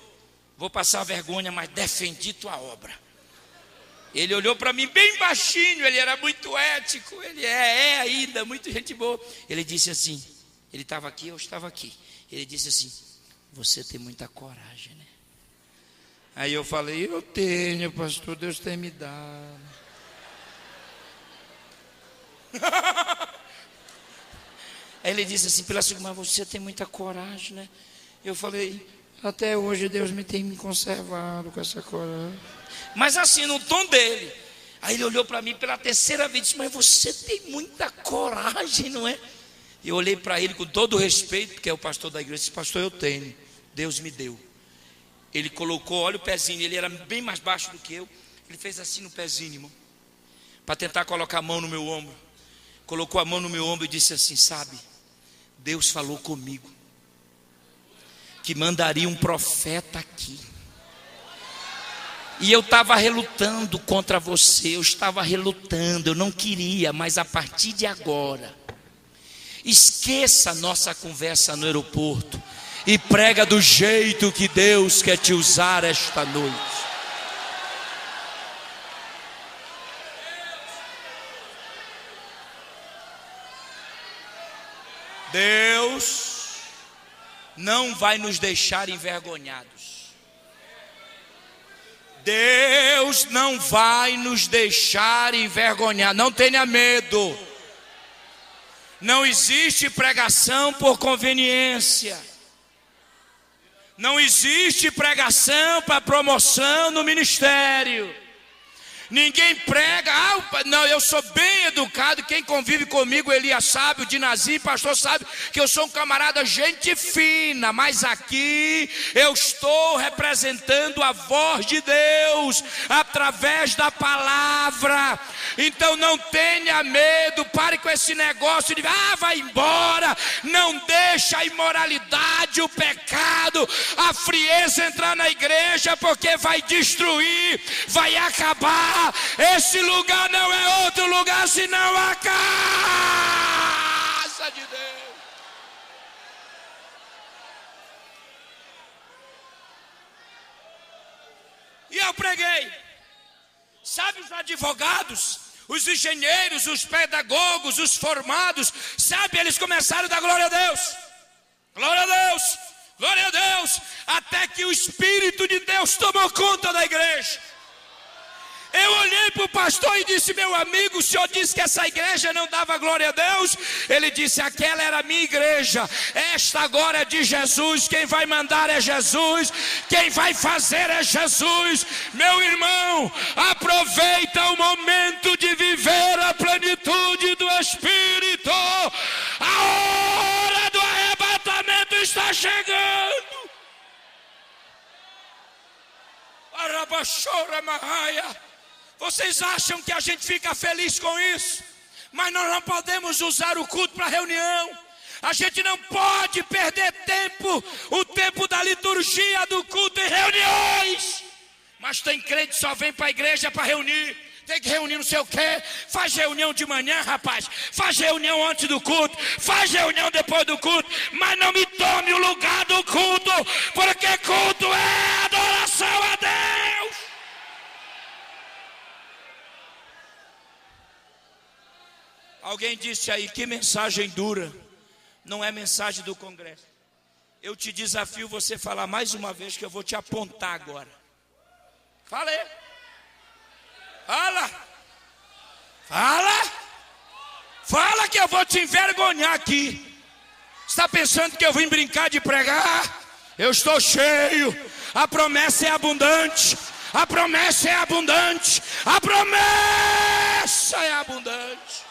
vou passar vergonha, mas defendi tua obra. Ele olhou para mim bem baixinho, ele era muito ético, ele é ainda, muito gente boa. Ele disse assim, ele estava aqui, eu estava aqui. Ele disse assim: você tem muita coragem, né? Aí eu falei: eu tenho, pastor, Deus tem me dado. Aí ele disse assim: pela segunda, mas você tem muita coragem, né? Eu falei: Até hoje Deus tem me conservado com essa coragem. Mas assim, no tom dele. Aí ele olhou para mim pela terceira vez e disse: mas você tem muita coragem, não é? Eu olhei para ele com todo respeito, porque é o pastor da igreja. Disse: pastor, eu tenho, Deus me deu. Ele colocou, olha o pezinho, ele era bem mais baixo do que eu. Ele fez assim no pezinho, irmão, para tentar colocar a mão no meu ombro. Colocou a mão no meu ombro e disse assim: sabe, Deus falou comigo que mandaria um profeta aqui. E eu estava relutando contra você, eu estava relutando, eu não queria, mas a partir de agora, esqueça a nossa conversa no aeroporto e prega do jeito que Deus quer te usar esta noite. Deus não vai nos deixar envergonhados. Deus não vai nos deixar envergonhados. Não tenha medo. Não existe pregação por conveniência. Não existe pregação para promoção no ministério. Ninguém prega, não, eu sou bem educado. Quem convive comigo, Elias sabe, o Dinazi, pastor sabe que eu sou um camarada gente fina. Mas aqui eu estou representando a voz de Deus através da palavra. Então não tenha medo, pare com esse negócio de vai embora. Não deixa a imoralidade, o pecado, a frieza entrar na igreja, porque vai destruir, vai acabar. Esse lugar não é outro lugar senão a casa de Deus. E eu preguei. Sabe, os advogados, os engenheiros, os pedagogos, os formados, sabe, eles começaram a dar glória a Deus. Glória a Deus, glória a Deus. Até que o Espírito de Deus tomou conta da igreja. Eu olhei para o pastor e disse: meu amigo, o senhor disse que essa igreja não dava glória a Deus? Ele disse: aquela era a minha igreja, esta agora é de Jesus. Quem vai mandar é Jesus, quem vai fazer é Jesus. Meu irmão, aproveita o momento de viver a plenitude do Espírito. A hora do arrebatamento está chegando. Arabachora Mahaia. Vocês acham que a gente fica feliz com isso? Mas nós não podemos usar o culto para reunião. A gente não pode perder tempo, o tempo da liturgia do culto em reuniões. Mas tem crente que só vem para a igreja para reunir. Tem que reunir não sei o quê. Faz reunião de manhã, rapaz. Faz reunião antes do culto. Faz reunião depois do culto. Mas não me tome o lugar do culto, porque culto é adoração a Deus. Alguém disse aí: que mensagem dura. Não é mensagem do congresso. Eu te desafio você falar mais uma vez, que eu vou te apontar agora. Fala aí. Fala. Fala. Fala que eu vou te envergonhar aqui. Você está pensando que eu vim brincar de pregar? Eu estou cheio. A promessa é abundante. A promessa é abundante. A promessa é abundante.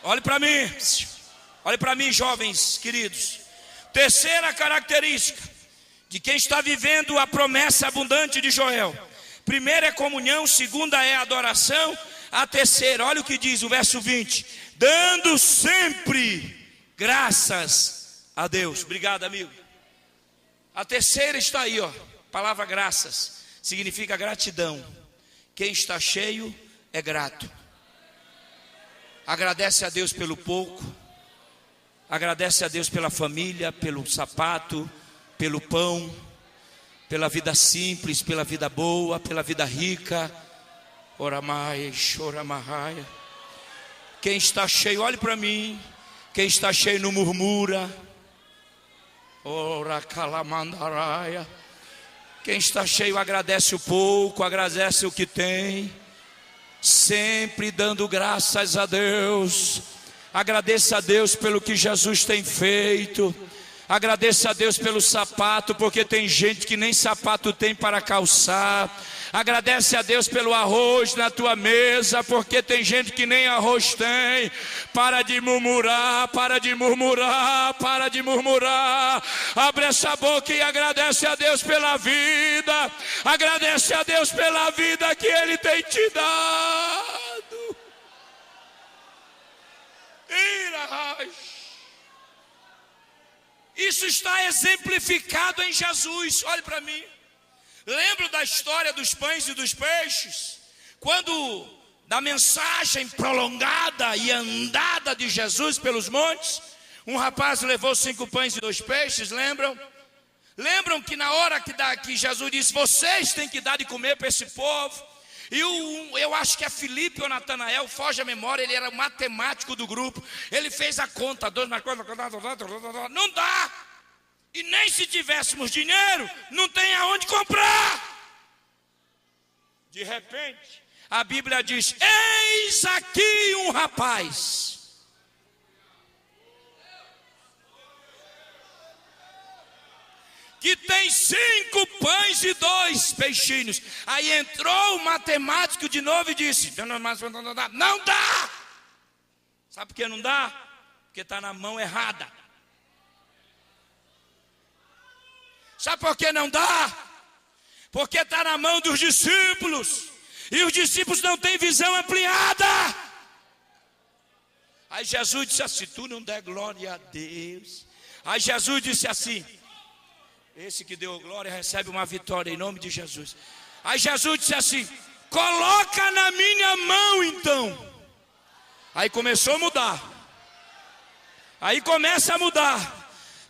Olhe para mim, jovens queridos. Terceira característica de quem está vivendo a promessa abundante de Joel: primeira é comunhão, segunda é adoração, a terceira, olha o que diz o verso 20: dando sempre graças a Deus. Obrigado, amigo. A terceira está aí, ó. Palavra graças significa gratidão. Quem está cheio é grato. Agradece a Deus pelo pouco, agradece a Deus pela família, pelo sapato, pelo pão, pela vida simples, pela vida boa, pela vida rica. Oramai, choramahai. Quem está cheio, olhe para mim. Quem está cheio não murmura. Ora calamandaraya. Quem está cheio agradece o pouco, agradece o que tem. Sempre dando graças a Deus. Agradeça a Deus pelo que Jesus tem feito. Agradeça a Deus pelo sapato, porque tem gente que nem sapato tem para calçar. Agradece a Deus pelo arroz na tua mesa, porque tem gente que nem arroz tem. Para de murmurar, para de murmurar, para de murmurar. Abre essa boca e agradece a Deus pela vida. Agradece a Deus pela vida que Ele tem te dado. Isso está exemplificado em Jesus. Olhe para mim. Lembro da história dos pães e dos peixes, quando da mensagem prolongada e andada de Jesus pelos montes, um rapaz levou 5 pães e 2 peixes, lembram? Lembram que na hora que Jesus disse, vocês têm que dar de comer para esse povo? E eu acho que é Filipe ou Natanael, foge a memória, ele era o matemático do grupo. Ele fez a conta, 2 mais 4, não dá. E nem se tivéssemos dinheiro, não tem aonde comprar. De repente, a Bíblia diz, eis aqui um rapaz. Que tem 5 pães e 2 peixinhos. Aí entrou o matemático de novo e disse, não dá. Sabe por que não dá? Porque está na mão errada. Sabe por que não dá? Porque está na mão dos discípulos. E os discípulos não têm visão ampliada. Aí Jesus disse assim, tu não der glória a Deus. Aí Jesus disse assim, esse que deu glória recebe uma vitória em nome de Jesus. Aí Jesus disse assim, coloca na minha mão então. Aí começou a mudar. Aí começa a mudar.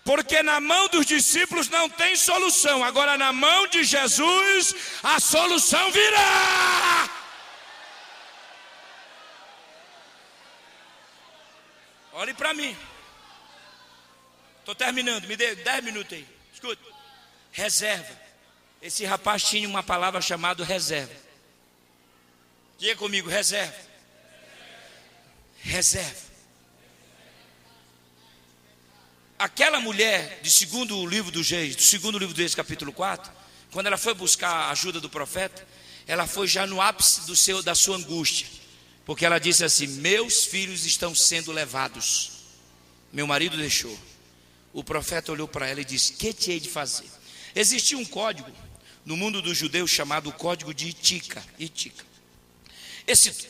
Porque na mão dos discípulos não tem solução. Agora na mão de Jesus a solução virá. Olhe para mim. Estou terminando, me dê 10 minutos aí. Escuta. Reserva. Esse rapaz tinha uma palavra chamada reserva. Diga comigo, reserva. Reserva. Aquela mulher, do segundo livro dos Reis, capítulo 4, quando ela foi buscar a ajuda do profeta, ela foi já no ápice da sua angústia, porque ela disse assim, meus filhos estão sendo levados, meu marido deixou. O profeta olhou para ela e disse, que te hei de fazer? Existia um código no mundo dos judeus chamado Código de Itica.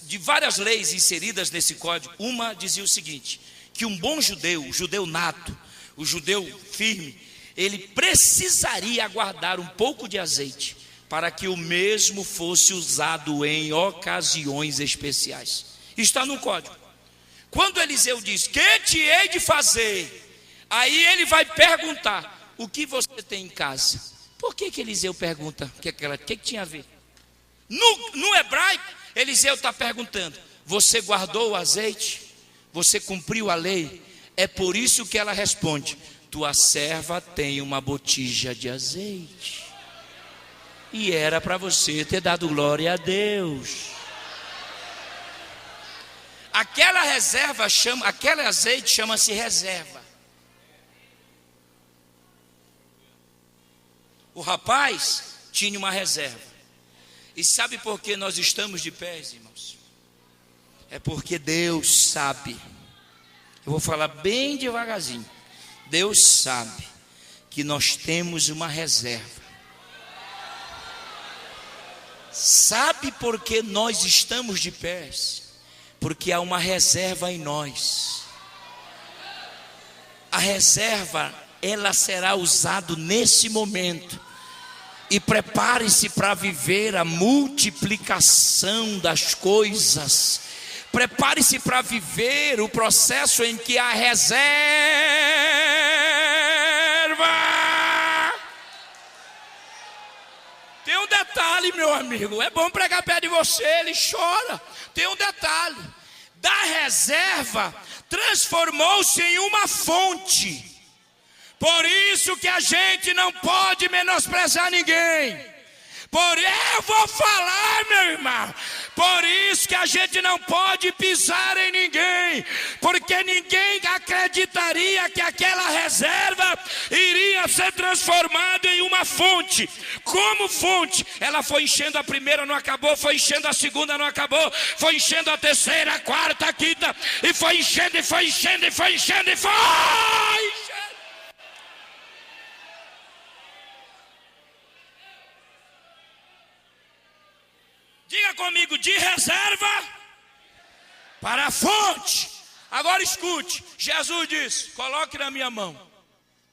De várias leis inseridas nesse código, uma dizia o seguinte, que um bom judeu, o judeu nato, o judeu firme, ele precisaria guardar um pouco de azeite para que o mesmo fosse usado em ocasiões especiais. Está no código. Quando Eliseu diz, que te hei de fazer? Aí ele vai perguntar, o que você tem em casa? Por que Eliseu pergunta? O que tinha a ver? No hebraico, Eliseu está perguntando, você guardou o azeite? Você cumpriu a lei? É por isso que ela responde, tua serva tem uma botija de azeite. E era para você ter dado glória a Deus. Aquele azeite chama-se reserva. O rapaz tinha uma reserva. E sabe por que nós estamos de pés, irmãos? É porque Deus sabe. Eu vou falar bem devagarzinho. Deus sabe que nós temos uma reserva. Sabe por que nós estamos de pés? Porque há uma reserva em nós. A reserva, ela será usada nesse momento. E prepare-se para viver a multiplicação das coisas. Prepare-se para viver o processo em que a reserva. Tem um detalhe, meu amigo. É bom pregar perto de você, ele chora. Tem um detalhe. Da reserva, transformou-se em uma fonte. Por isso que a gente não pode menosprezar ninguém. Eu vou falar, meu irmão. Por isso que a gente não pode pisar em ninguém, porque ninguém acreditaria que aquela reserva iria ser transformada em uma fonte. Como fonte? Ela foi enchendo a primeira, não acabou, foi enchendo a segunda, não acabou, foi enchendo a terceira, a quarta, a quinta, e foi enchendo, e foi enchendo, e foi enchendo, e foi enchendo. Diga comigo, de reserva para a fonte. Agora escute, Jesus disse, coloque na minha mão.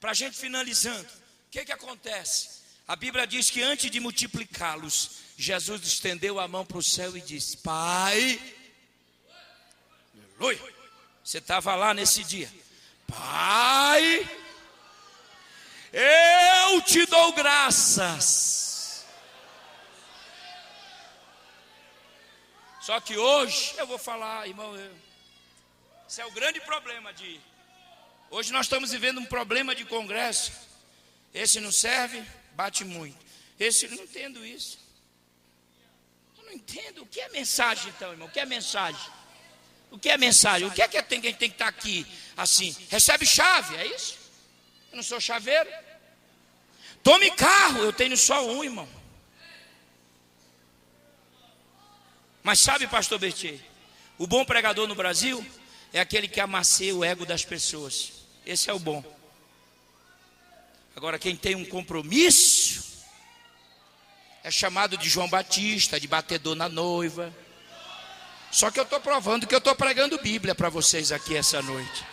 Para a gente finalizando, o que acontece? A Bíblia diz que antes de multiplicá-los, Jesus estendeu a mão para o céu e disse, Pai, aleluia, você estava lá nesse dia, Pai, eu te dou graças. Só que hoje, eu vou falar, irmão, esse é o grande problema hoje nós estamos vivendo um problema de congresso. Esse não serve, bate muito. Esse, eu não entendo isso. Eu não entendo. O que é mensagem então, irmão? O que é mensagem? O que é mensagem? O que é que tem que estar aqui assim? Recebe chave, é isso? Eu não sou chaveiro. Tome carro, eu tenho só um, irmão. Mas sabe, pastor Bertier, o bom pregador no Brasil é aquele que amasseia o ego das pessoas. Esse é o bom. Agora, quem tem um compromisso é chamado de João Batista, de batedor na noiva. Só que eu estou provando que eu estou pregando Bíblia para vocês aqui essa noite.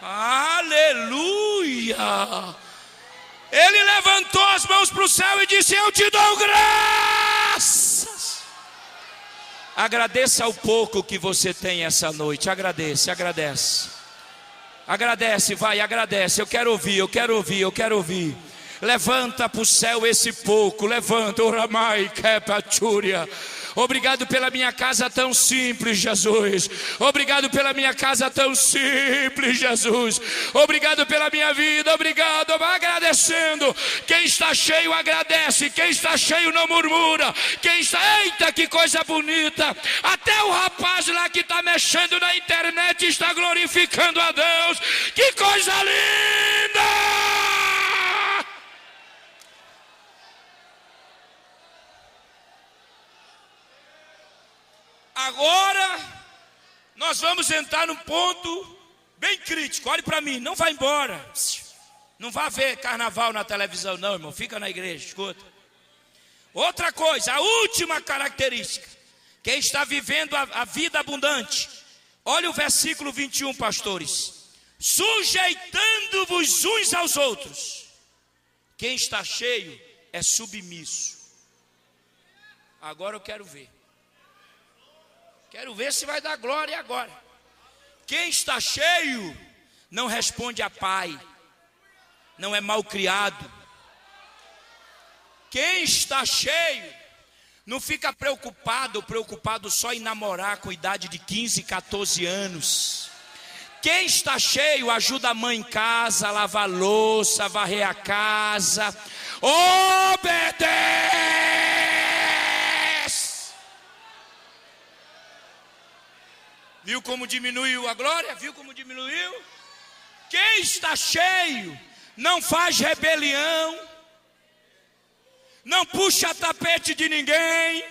Aleluia! Ele levantou as mãos para o céu e disse, eu te dou graças. Agradeça ao pouco que você tem essa noite. Agradece, agradece. Agradece, vai, agradece. Eu quero ouvir, eu quero ouvir, eu quero ouvir. Levanta para o céu esse pouco. Levanta, oramai, kepachúria. Obrigado pela minha casa tão simples, Jesus. Obrigado pela minha casa tão simples, Jesus. Obrigado pela minha vida, obrigado. Agradecendo. Quem está cheio agradece. Quem está cheio não murmura. Quem está, eita, que coisa bonita. Até o rapaz lá que está mexendo na internet está glorificando a Deus. Que coisa linda! Agora, nós vamos entrar num ponto bem crítico. Olhe para mim, não vá embora. Não vá ver carnaval na televisão não, irmão. Fica na igreja, escuta. Outra coisa, a última característica. Quem está vivendo a vida abundante. Olha o versículo 21, pastores. Sujeitando-vos uns aos outros. Quem está cheio é submisso. Agora eu quero ver. Quero ver se vai dar glória agora. Quem está cheio não responde a pai, não é mal criado. Quem está cheio não fica preocupado só em namorar com idade de 15, 14 anos. Quem está cheio ajuda a mãe em casa, a lavar louça, a varrer a casa. Obedece! Viu como diminuiu a glória? Viu como diminuiu? Quem está cheio não faz rebelião, não puxa tapete de ninguém,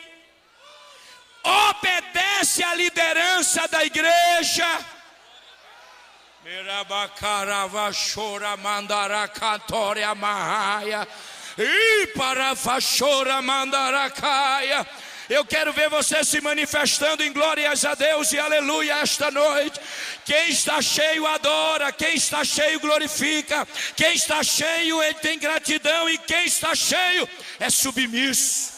obedece à liderança da igreja. Mirabacaravachora mandaracatória marraia e parafachora mandaracaia. Eu quero ver você se manifestando em glórias a Deus e aleluia esta noite. Quem está cheio adora, quem está cheio glorifica, quem está cheio ele tem gratidão e quem está cheio é submisso.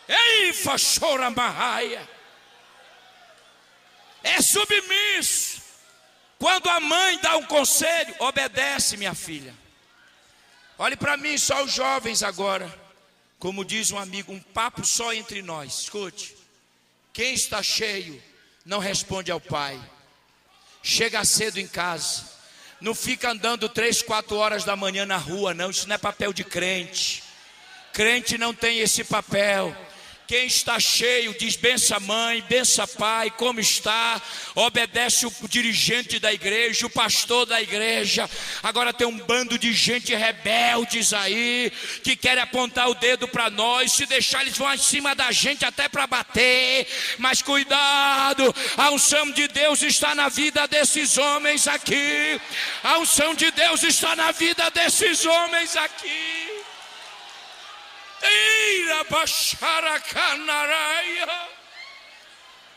Ei, fachora marraia. É submisso. Quando a mãe dá um conselho, obedece, minha filha. Olhe para mim, só os jovens agora. Como diz um amigo, um papo só entre nós. Escute, quem está cheio não responde ao pai. Chega cedo em casa, Não fica andando 3, 4 horas da manhã na rua, não. Isso não é papel de crente. Crente não tem esse papel. Quem está cheio diz: bença mãe, bença pai, como está? Obedece o dirigente da igreja, o pastor da igreja. Agora tem um bando de gente rebeldes aí, que querem apontar o dedo para nós. Se deixar, eles vão em cima da gente até para bater. Mas cuidado, a unção de Deus está na vida desses homens aqui. A unção de Deus está na vida desses homens aqui.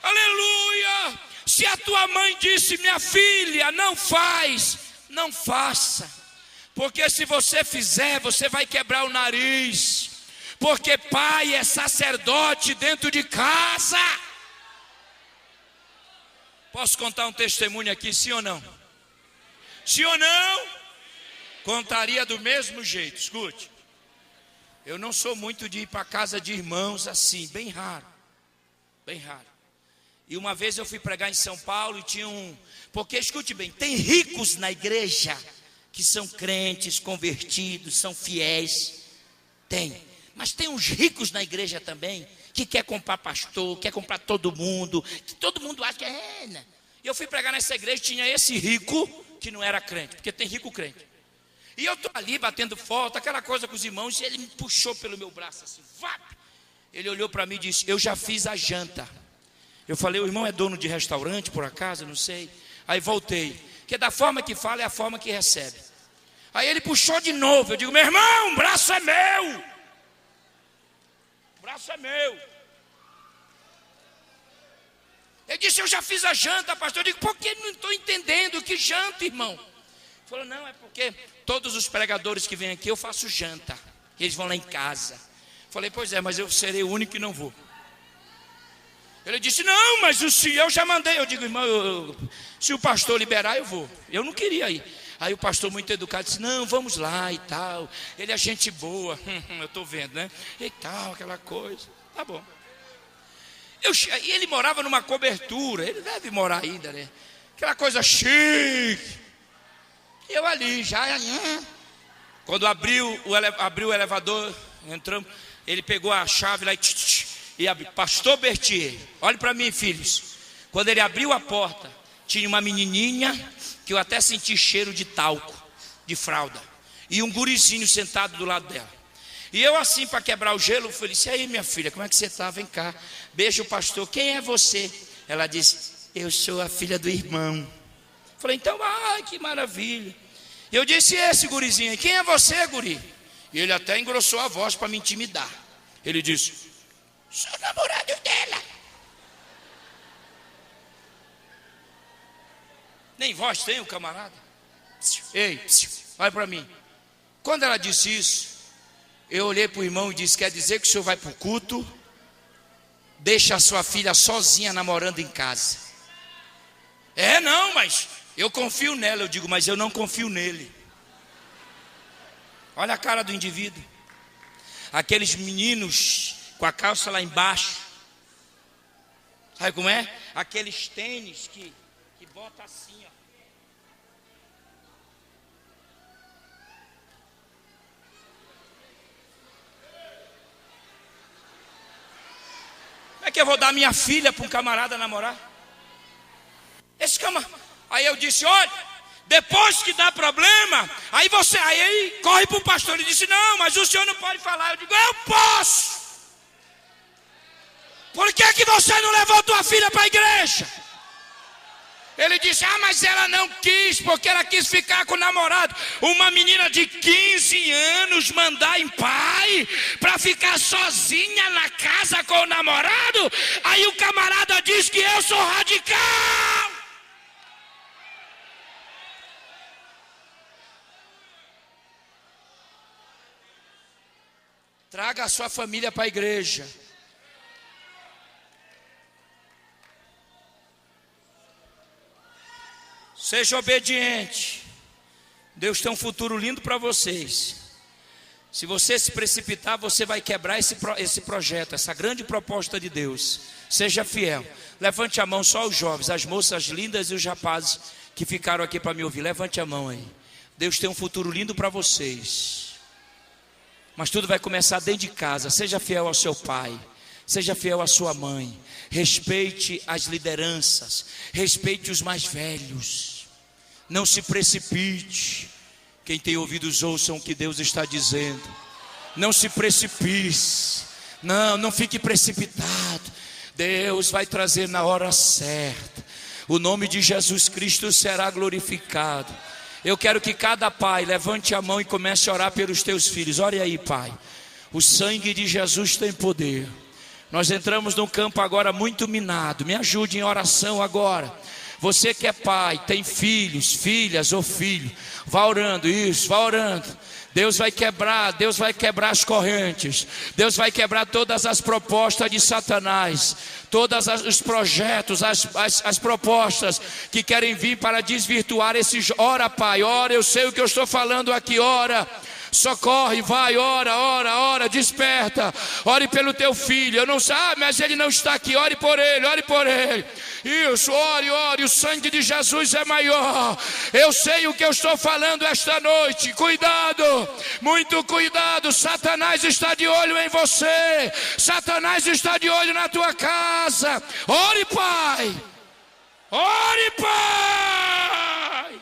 Aleluia. Se a tua mãe disse: minha filha, não faz, não faça. Porque se você fizer, você vai quebrar o nariz. Porque pai é sacerdote dentro de casa. Posso contar um testemunho aqui, sim ou não? Sim ou não? Contaria do mesmo jeito, escute. Eu não sou muito de ir para casa de irmãos assim, bem raro. Bem raro. E uma vez eu fui pregar em São Paulo e tinha porque escute bem, tem ricos na igreja que são crentes, convertidos, são fiéis. Tem. Mas tem uns ricos na igreja também que quer comprar pastor, quer comprar todo mundo, que todo mundo acha que é, né? E eu fui pregar nessa igreja, tinha esse rico que não era crente, porque tem rico crente. E eu estou ali batendo foto, aquela coisa com os irmãos, e ele me puxou pelo meu braço assim, vap! Ele olhou para mim e disse: eu já fiz a janta. Eu falei: o irmão é dono de restaurante, por acaso? Não sei. Aí voltei, porque da forma que fala é a forma que recebe. Aí ele puxou de novo, eu digo: meu irmão, o braço é meu. O braço é meu. Ele disse: eu já fiz a janta, pastor. Eu digo: por que não estou entendendo? Que janta, irmão? Ele falou: não, é porque todos os pregadores que vêm aqui eu faço janta. Eles vão lá em casa. Falei: pois é, mas eu serei o único que não vou. Ele disse: não, mas o senhor, eu já mandei. Eu digo: irmão, se o pastor liberar, eu vou. Eu não queria ir. Aí o pastor, muito educado, disse: não, vamos lá e tal. Ele é gente boa. Eu estou vendo, né? E tal, aquela coisa. Tá bom. E ele morava numa cobertura. Ele deve morar ainda, né? Aquela coisa chique. Eu ali já, quando abriu o elevador, entramos, ele pegou a chave lá e abriu. Pastor Bertier, olhe para mim, filhos. Quando ele abriu a porta, tinha uma menininha que eu até senti cheiro de talco, de fralda, e um gurizinho sentado do lado dela. E eu assim, para quebrar o gelo, falei: e aí, minha filha, como é que você está? Vem cá. Beijo o pastor. Quem é você? Ela disse: eu sou a filha do irmão. Falei: então, ai, que maravilha. Eu disse: esse gurizinho aí, quem é você, guri? E ele até engrossou a voz para me intimidar. Ele disse: sou namorado dela. Nem voz tem o camarada. Ei, vai para mim. Quando ela disse isso, eu olhei para o irmão e disse: quer dizer que o senhor vai para o culto, deixa a sua filha sozinha namorando em casa? É, não, mas eu confio nela. Eu digo: mas eu não confio nele. Olha a cara do indivíduo. Aqueles meninos com a calça lá embaixo. Sabe como é? Aqueles tênis que bota assim, ó. Como é que eu vou dar minha filha para um camarada namorar? Esse camarada. Aí eu disse: olha, depois que dá problema, aí corre para o pastor. Ele disse: não, mas o senhor não pode falar. Eu digo: eu posso. Por que você não levou tua filha para a igreja? Ele disse: ah, mas ela não quis, porque ela quis ficar com o namorado. Uma menina de 15 anos mandar em pai para ficar sozinha na casa com o namorado. Aí o camarada diz que eu sou radical. Traga a sua família para a igreja. Seja obediente. Deus tem um futuro lindo para vocês. Se você se precipitar, você vai quebrar esse projeto, essa grande proposta de Deus. Seja fiel. Levante a mão só os jovens, as moças lindas e os rapazes que ficaram aqui para me ouvir, levante a mão aí. Deus tem um futuro lindo para vocês. Mas tudo vai começar dentro de casa. Seja fiel ao seu pai, seja fiel à sua mãe. Respeite as lideranças, respeite os mais velhos. Não se precipite. Quem tem ouvidos ouçam o que Deus está dizendo. Não se precipice. Não fique precipitado. Deus vai trazer na hora certa. O nome de Jesus Cristo será glorificado. Eu quero que cada pai levante a mão e comece a orar pelos teus filhos. Ore aí, pai. O sangue de Jesus tem poder. Nós entramos num campo agora muito minado. Me ajude em oração agora. Você que é pai, tem filhos, filhas ou filho, vá orando, isso, vá orando. Deus vai quebrar as correntes. Deus vai quebrar todas as propostas de Satanás. Todos os projetos, as propostas que querem vir para desvirtuar esses. Ora, pai, ora, eu sei o que eu estou falando aqui, ora. Socorre, vai, ora, desperta. Ore pelo teu filho. Eu não sei, mas ele não está aqui. Ore por ele. Isso, ore, o sangue de Jesus é maior. Eu sei o que eu estou falando esta noite. Cuidado, muito cuidado. Satanás está de olho em você. Satanás está de olho na tua casa. Ore, pai. Ore, pai.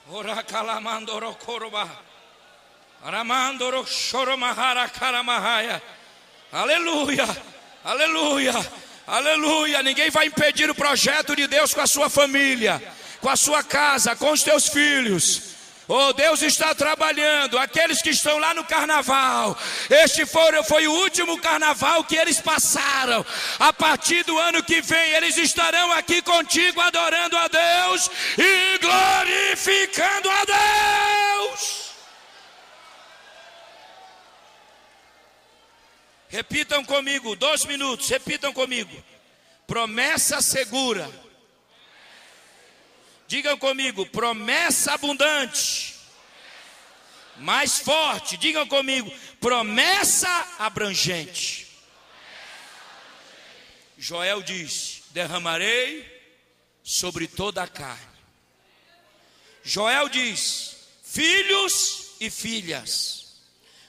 Ora calamandoro coroba, aramandoro choromahara caramahaya. Aleluia, aleluia, aleluia. Ninguém vai impedir o projeto de Deus com a sua família, com a sua casa, com os teus filhos. Oh, Deus está trabalhando. Aqueles que estão lá no carnaval, este foi o último carnaval que eles passaram. A partir do ano que vem eles estarão aqui contigo, adorando a Deus e glorificando a Deus. Repitam comigo, 2 minutos, repitam comigo. Promessa segura. Digam comigo, promessa abundante. Mais forte, digam comigo, promessa abrangente. Joel diz: derramarei sobre toda a carne. Joel diz: filhos e filhas.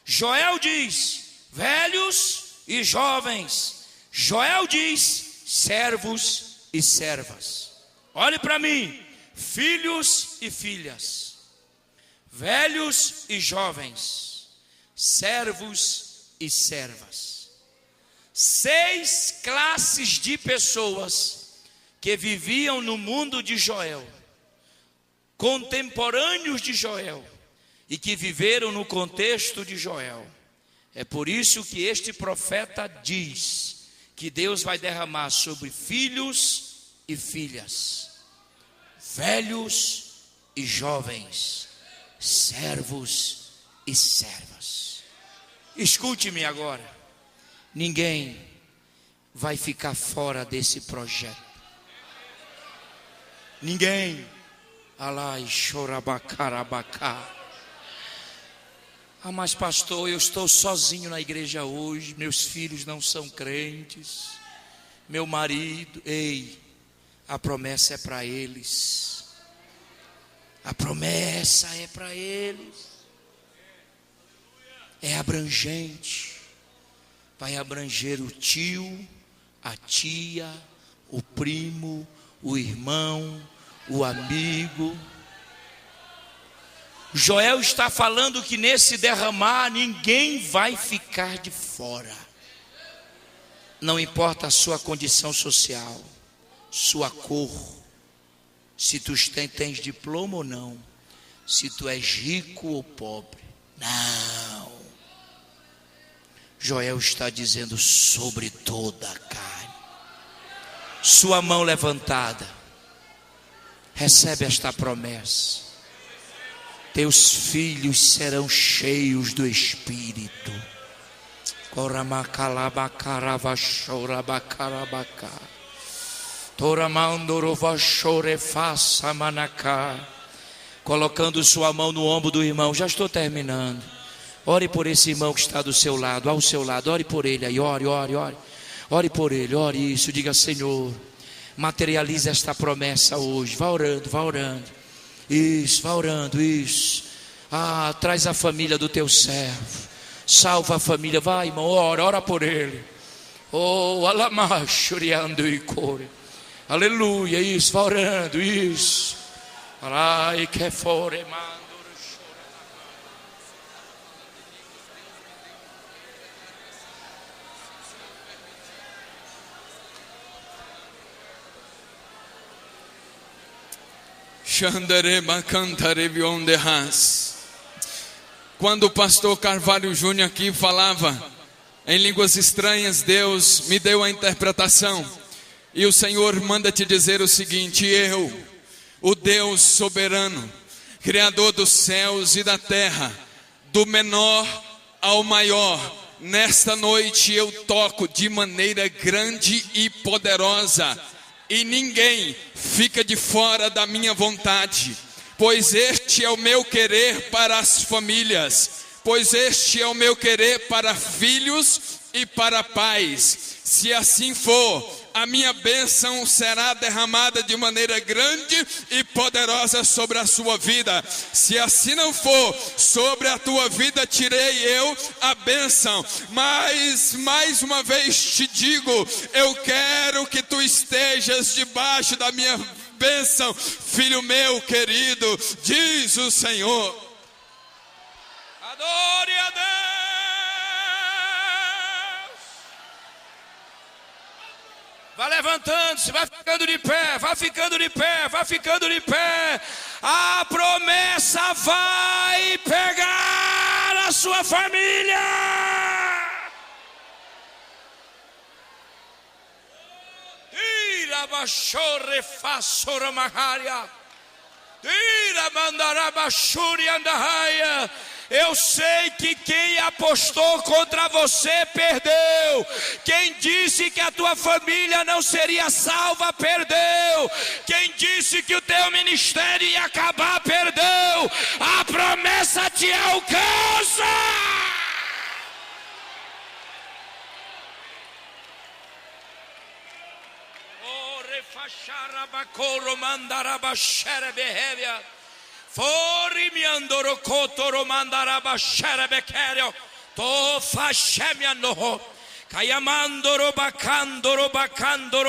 Joel diz: velhos e jovens. Joel diz: servos e servas. Olhe para mim. Filhos e filhas, velhos e jovens, servos e servas. 6 classes de pessoas que viviam no mundo de Joel, contemporâneos de Joel, e que viveram no contexto de Joel. É por isso que este profeta diz que Deus vai derramar sobre filhos e filhas, velhos e jovens, servos e servas. Escute-me agora. Ninguém vai ficar fora desse projeto. Ninguém. Alai chorabacarabacá. Mas pastor, eu estou sozinho na igreja hoje. Meus filhos não são crentes. Meu marido, a promessa é para eles. A promessa é para eles. É abrangente. Vai abranger o tio, a tia, o primo, o irmão, o amigo. Joel está falando que nesse derramar ninguém vai ficar de fora. Não importa a sua condição social, sua cor, se tu tens diploma ou não, se tu és rico ou pobre. Não. Joel está dizendo sobre toda a carne. Sua mão levantada, recebe esta promessa. Teus filhos serão cheios do Espírito. Colocando sua mão no ombro do irmão. Já estou terminando. Ore por esse irmão que está do seu lado, ao seu lado. Ore por ele aí, ore. Ore por ele, ore isso. Diga: Senhor, materialize esta promessa hoje. Vá orando. Isso, vá orando, isso. Traz a família do teu servo. Salva a família. Vai, irmão, ora por ele. Alamachuriando e core. Aleluia, isso, vá orando, isso. Ai, que fore, mano. Quando o pastor Carvalho Júnior aqui falava em línguas estranhas, Deus me deu a interpretação. E o Senhor manda te dizer o seguinte: eu, o Deus soberano, Criador dos céus e da terra, do menor ao maior, nesta noite eu toco de maneira grande e poderosa. E ninguém fica de fora da minha vontade, pois este é o meu querer para as famílias, pois este é o meu querer para filhos e para pais. Se assim for, a minha bênção será derramada de maneira grande e poderosa sobre a sua vida. Se assim não for, sobre a tua vida tirei eu a bênção. Mas mais uma vez te digo, eu quero que tu estejas debaixo da minha bênção, filho meu querido, diz o Senhor. Adore a Deus. Vai levantando-se, vai ficando de pé, vai ficando de pé, vai ficando de pé. A promessa vai pegar a sua família. Tira bachore façora maharia. Tira mandará bachuri andahaia. Eu sei que quem apostou contra você perdeu. Quem disse que a tua família não seria salva perdeu. Quem disse que o teu ministério ia acabar perdeu. A promessa te alcança. Refacharabacoro mandarabachere behevia. Fori mi andoro kotoro mandaraba sherebekerio to fashemiano kayamandoro bakandoro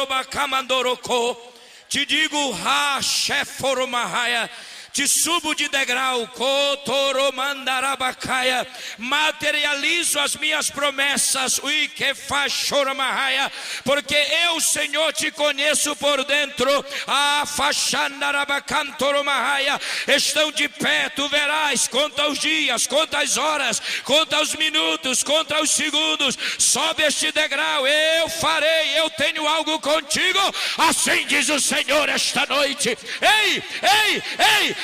bakamandoro ko. Te digo ha cheforo mahaya. Te subo de degrau, kotoro mandarabakaia, materializo as minhas promessas, ui que faz choramahaya, porque eu, Senhor, te conheço por dentro. A fachandarabacantoromahaia, estão de pé, tu verás, conta os dias, conta as horas, conta os minutos, conta os segundos. Sobe este degrau, eu farei, eu tenho algo contigo, assim diz o Senhor esta noite. Ei,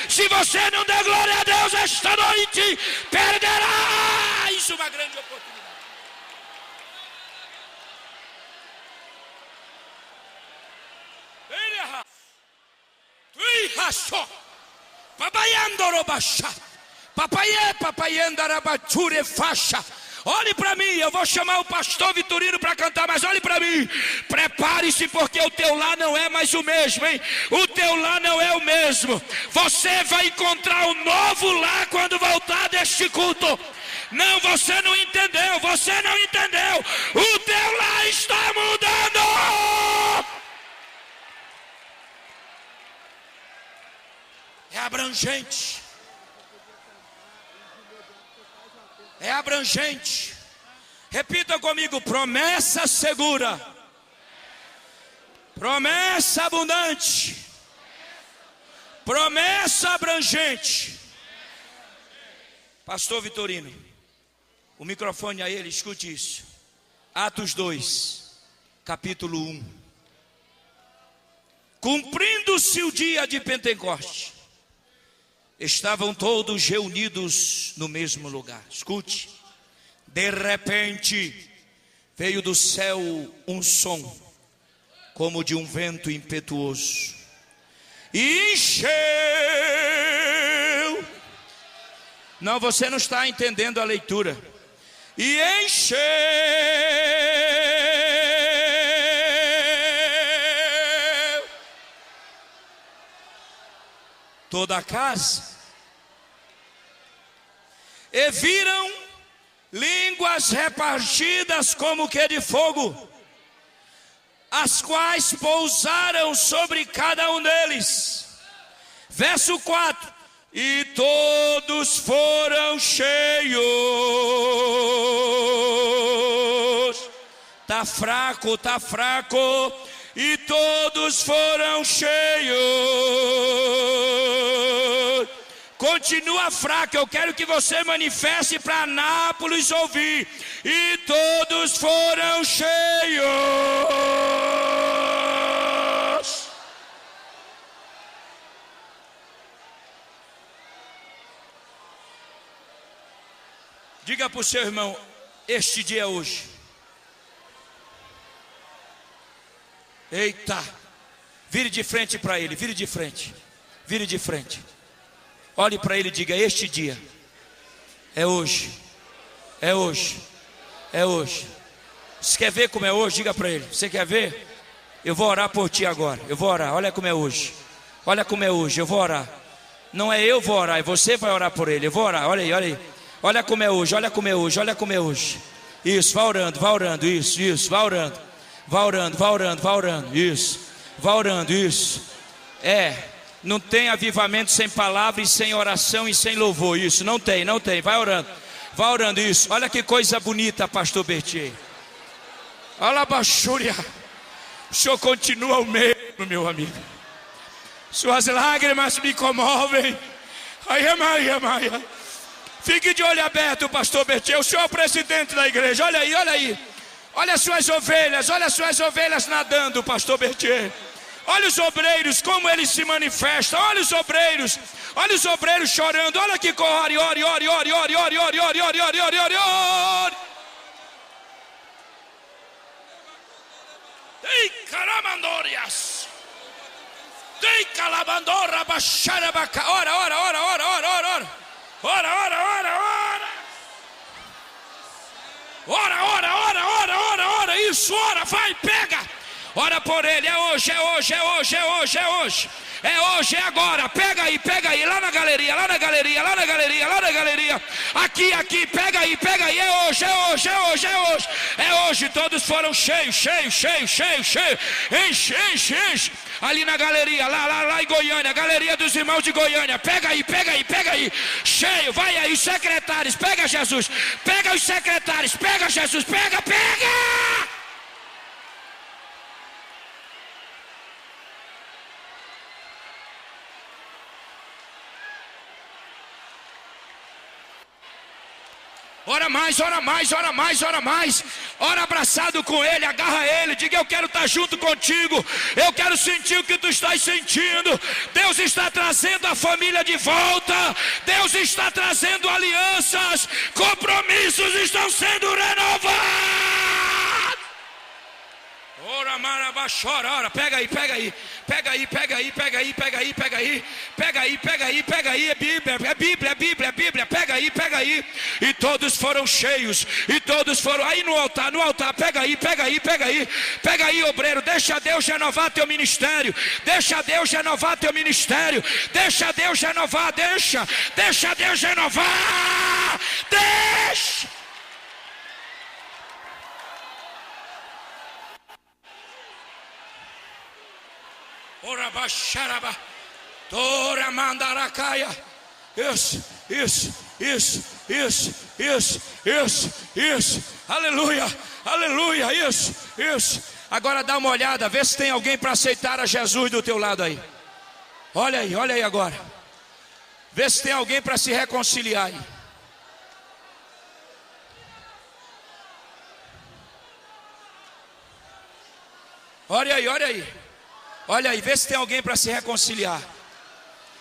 se você não der glória a Deus esta noite, perderá. Isso é uma grande oportunidade. Olhe para mim, eu vou chamar o pastor Vitorino para cantar, mas olhe para mim. Prepare-se, porque o teu lar não é mais o mesmo, hein? O teu lar não é o mesmo. Você vai encontrar um novo lar quando voltar deste culto. Não, você não entendeu, você não entendeu. O teu lar está mudando. É abrangente. É abrangente. Repita comigo: promessa segura, promessa abundante, promessa abrangente. Pastor Vitorino, o microfone a ele, escute isso. Atos 2, capítulo 1. Cumprindo-se o dia de Pentecoste, estavam todos reunidos no mesmo lugar. Escute. De repente veio do céu um som, como de um vento impetuoso, e encheu Não, você não está entendendo a leitura. E encheu toda a casa. E viram línguas repartidas como que de fogo, as quais pousaram sobre cada um deles. Verso 4. E todos foram cheios. Tá fraco, tá fraco. E todos foram cheios. Continua fraco, eu quero que você manifeste para Nápoles ouvir. E todos foram cheios. Diga para o seu irmão, este dia é hoje. Eita, vire de frente para ele, vire de frente. Vire de frente. Olhe para ele e diga, este dia é hoje. É hoje. É hoje. Você quer ver como é hoje? Diga para ele, você quer ver? Eu vou orar por ti agora, eu vou orar, olha como é hoje. Olha como é hoje, eu vou orar. Não é eu vou orar, é você vai orar por ele, eu vou orar, olha aí, olha aí. Olha como é hoje, olha como é hoje, olha como é hoje. Isso, vai orando, isso, vai orando. Vai orando, vai orando, vai orando, isso. Vai orando, isso. Não tem avivamento sem palavra e sem oração e sem louvor, isso, não tem, vai orando, isso. Olha que coisa bonita, pastor Bertier. Olha a baixúria. O senhor continua o mesmo, meu amigo. Suas lágrimas me comovem. Ai, Maia. Fique de olho aberto, pastor Bertier. O senhor é o presidente da igreja. Olha aí. Olha as suas ovelhas nadando, pastor Bertier. Olha os obreiros, como eles se manifestam. Olha os obreiros chorando. Olha que ore. Ei, caramandorias. Ei, calabandora, baixarabaca. Ora. Ora. Isso, ora, vai, pega. Ora por ele, é hoje. É hoje, é agora. Pega aí, lá na galeria. Aqui, pega aí. É hoje. É hoje, todos foram cheios. Enche. Ali na galeria, lá em Goiânia, galeria dos irmãos de Goiânia. Pega aí. Cheio, vai aí, os secretários. Pega Jesus. Pega os secretários. Pega Jesus. Pega. Ora mais. Ora abraçado com ele, agarra ele, diga, eu quero estar junto contigo. Eu quero sentir o que tu estás sentindo. Deus está trazendo a família de volta. Deus está trazendo alianças. Compromissos estão sendo renovados. Ora, marabachora, ora, pega aí, é Bíblia, pega aí, e todos foram cheios, aí no altar, pega aí, obreiro, deixa Deus renovar teu ministério, deixa Deus renovar, deixa Deus renovar. Ora baixaraba, tora mandaracaia. Isso. Aleluia, isso. Agora dá uma olhada, vê se tem alguém para aceitar a Jesus do teu lado aí. Olha aí agora. Vê se tem alguém para se reconciliar aí. Olha aí, vê se tem alguém para se reconciliar.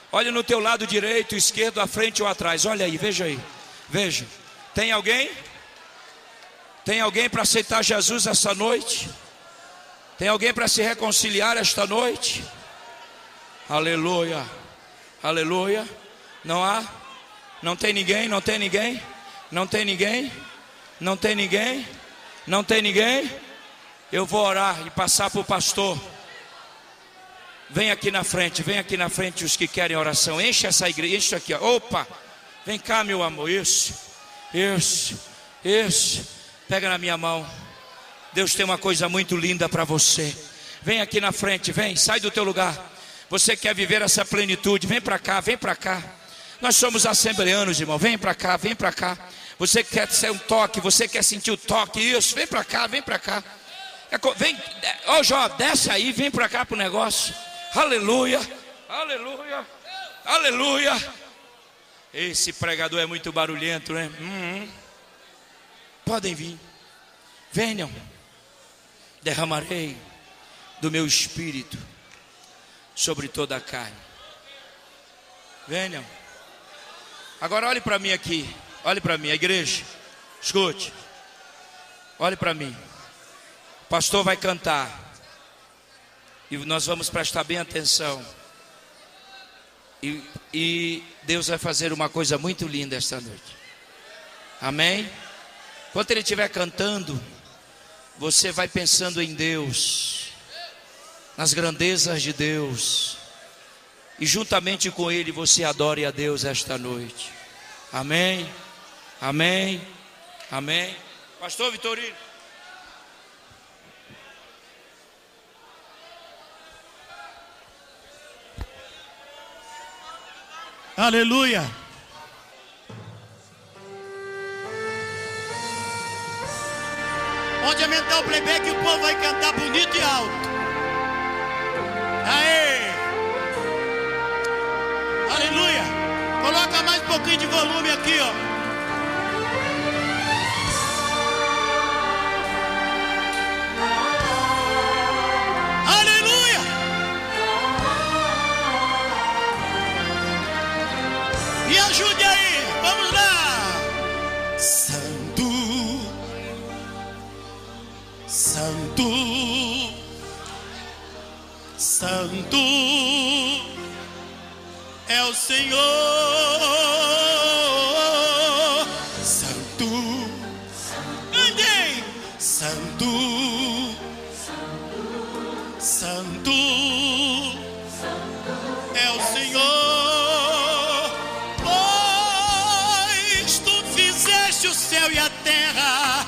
Olha no teu lado direito, esquerdo, à frente ou atrás. Olha aí, veja aí. Tem alguém? Tem alguém para aceitar Jesus essa noite? Tem alguém para se reconciliar esta noite? Aleluia. Não há? Não tem ninguém, não tem ninguém, não tem ninguém, não tem ninguém, não tem ninguém. Eu vou orar e passar para o pastor. Vem aqui na frente os que querem oração. Enche essa igreja, enche aqui, ó. Opa, vem cá, meu amor, isso. Pega na minha mão. Deus tem uma coisa muito linda para você. Vem aqui na frente, vem, sai do teu lugar. Você quer viver essa plenitude, vem para cá, vem para cá. Nós somos assembleanos, irmão, vem para cá, vem para cá. Você quer ser um toque, você quer sentir o toque, isso, vem para cá, vem para cá. Vem, ó Jó, desce aí, vem para cá pro negócio. Aleluia, aleluia, aleluia. Esse pregador é muito barulhento, né? Podem vir, venham. Derramarei do meu espírito sobre toda a carne. Venham. Agora olhe para mim aqui. Olhe para mim, a igreja. Escute. Olhe para mim. O pastor vai cantar. E nós vamos prestar bem atenção. E Deus vai fazer uma coisa muito linda esta noite. Amém? Enquanto ele estiver cantando, você vai pensando em Deus, nas grandezas de Deus, e juntamente com ele você adore a Deus esta noite. Amém, amém, amém. Pastor Vitorino. Aleluia. Pode aumentar o playback, o povo vai cantar bonito e alto. Aê! Aleluia! Coloca mais um pouquinho de volume aqui, ó. Aleluia! Me ajude aí, vamos lá! Santo, Santo, Santo é o Senhor. Santo, andei. Santo, Santo é o Senhor. Pois tu fizeste o céu e a terra,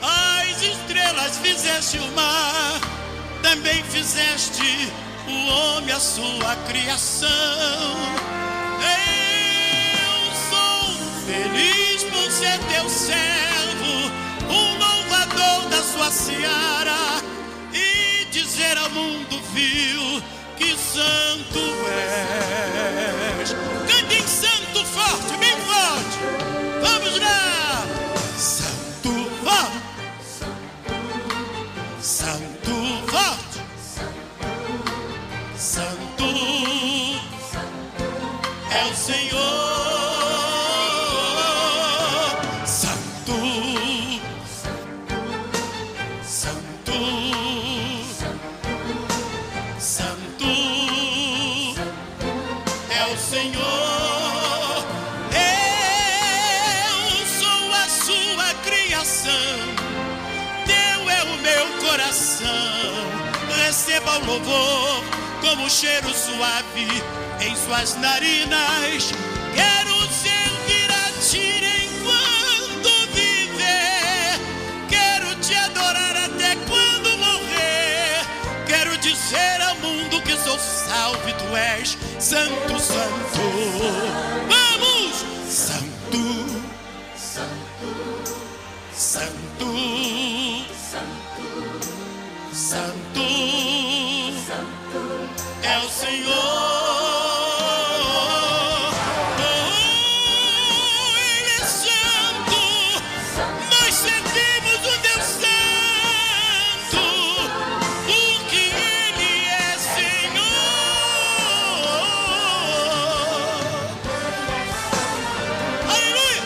as estrelas fizeste o mar, também fizeste o homem, a sua criação. Eu sou feliz por ser teu servo, um louvador da sua seara, e dizer ao mundo vil que santo és. Cantem santo forte, bem forte. Vamos lá. Santo forte. Santo forte. Santo é o Senhor. Santo, Santo, Santo é o Senhor. Eu sou a sua criação, teu é o meu coração. Receba o louvor como cheiro suave em suas narinas. Quero servir a ti enquanto viver. Quero te adorar até quando morrer. Quero dizer ao mundo que sou salvo e tu és santo, santo. Vamos! Santo, santo, santo, santo é o Senhor. Oh, Ele é santo. Nós servimos o Deus santo, porque Ele é Senhor. Aleluia.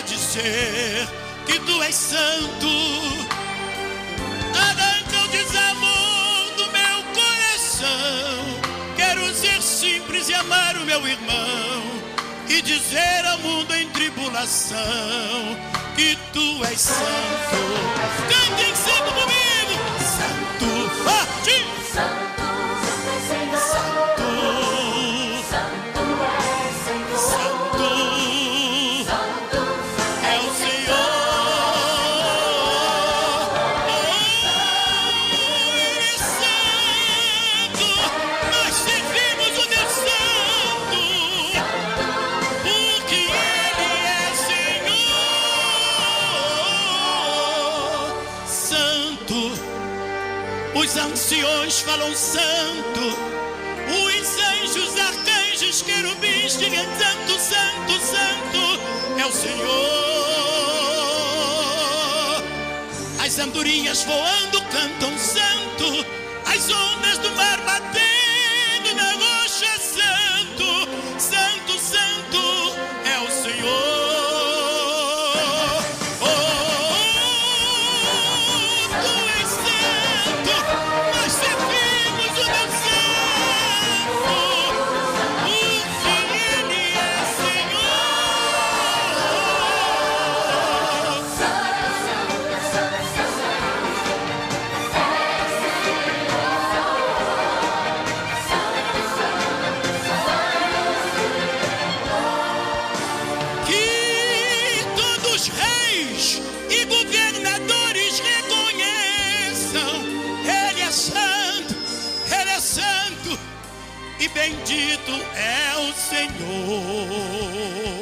para dizer que tu és santo. Arranca o desamor do meu coração. Quero ser simples e amar o meu irmão e dizer ao mundo em tribulação que tu és santo. Cantem sempre comigo. Santo, forte. Santo, os anciões falam santo, os anjos, arcanjos, querubins dizem santo, santo, santo é o Senhor. As andorinhas voando cantam santo, as ondas do mar batendo na rocha santo, santo, santo é o Senhor. Bendito é o Senhor.